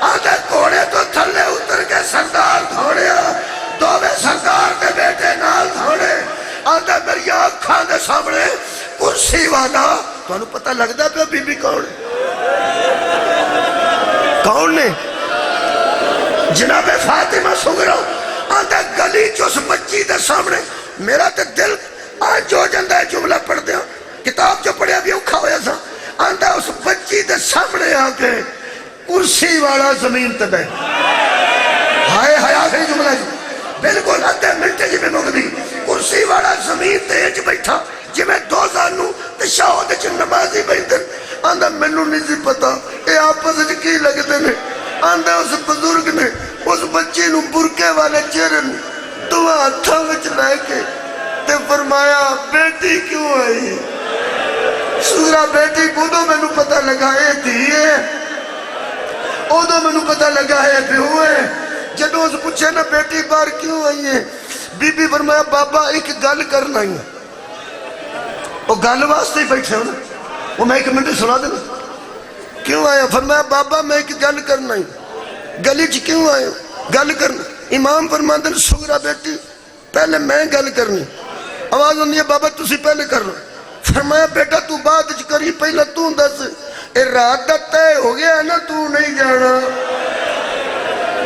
آندہ کوڑے تو تھلے اتر کے سردار دھوڑیا، 2 سردار دے بیٹے نال دھوڑے، آندہ میری آنکھاں دے سامنے کرسی والا، تو انہوں پتہ لگتا پہ بی بی کون نے؟ جناب فاطمہ سگرہ، آندہ گلی چوس بچی دے سامنے، میرا تے دل آج جو جندہ ہے جملہ پڑھ دیا، کتاب جو پڑھیا بھی اکھا ہویا سا، آندہ اس بچی دے سامنے آکے کرسی والا زمین تے بیٹھ، ہائے حیات ہے جملہ جو، بالکل ادھے منٹے جی میں مگدی، کرسی والا زمین تیج بیٹھا جی میں دو زانو تے شہود چ نمازی بیٹھن آندا مینوں نہیں سی پتا اے آپس وچ کی لگدے نے آندا اس بزرگ نے اس بچے نو برقے والے چہرے نو دعا ہتھاں وچ لے کے تے فرمایا بیٹی کیوں آئی سورا بیٹی بدو مینوں پتہ لگا اے دھی ہے ادو مینوں پتہ لگا ہے پیو ہے جدو اس پوچھے نا بیٹی باہر کیوں آئی ہے بی بی فرمایا بابا ایک گل کرنا ہی وہ گل واسطے ہی بیٹھے ہو نا وہ میں ایک منٹ سنا دینا کیوں آیا فرمایا بابا میں ایک گل کرنا ہی گلی چ کیوں آئے گل کرنا امام فرماتے ہیں سغرا بیٹی پہلے میں گل کرنی آواز ہوندی ہے بابا تسی پہلے کر لو فرمایا بیٹا تو بعد چ کری پہلے تو دس اے رات دا طے ہو گیا ہے نا تو نہیں جانا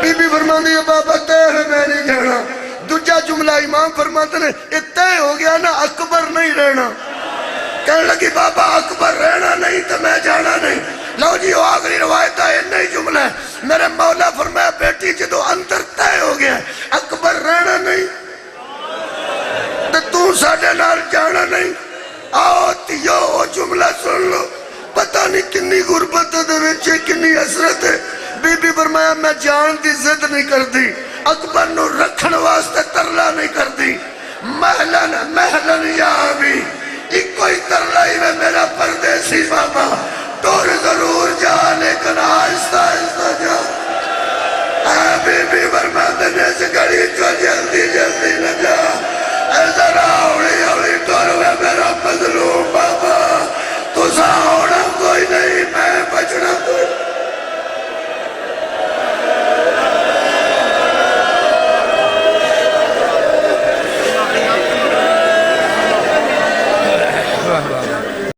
بی بی فرماندی ہے بابا طے ہے میں نہیں جانا دوجا جملہ امام فرماتے ہیں اے طے ہو گیا نا اکبر نہیں رہنا کہنے لگی بابا اکبر رہنا نہیں تو میں جانا نہیں لو جی وہ آخری روایت ہے نہیں جملہ ہے میرے مولا فرمایا بیٹی جدو اندر طے ہو گیا اکبر رہنا نہیں تو ساڑھے نال جانا نہیں آؤ تیو وہ جملہ سن لو پتہ نہیں کنی غربت دے وچے کنی حسرت ہے بی بی فرمایا میں جان دی ضد نہیں کر دی اکبر نو رکھن واسطے ترلا نہیں کر دی محلن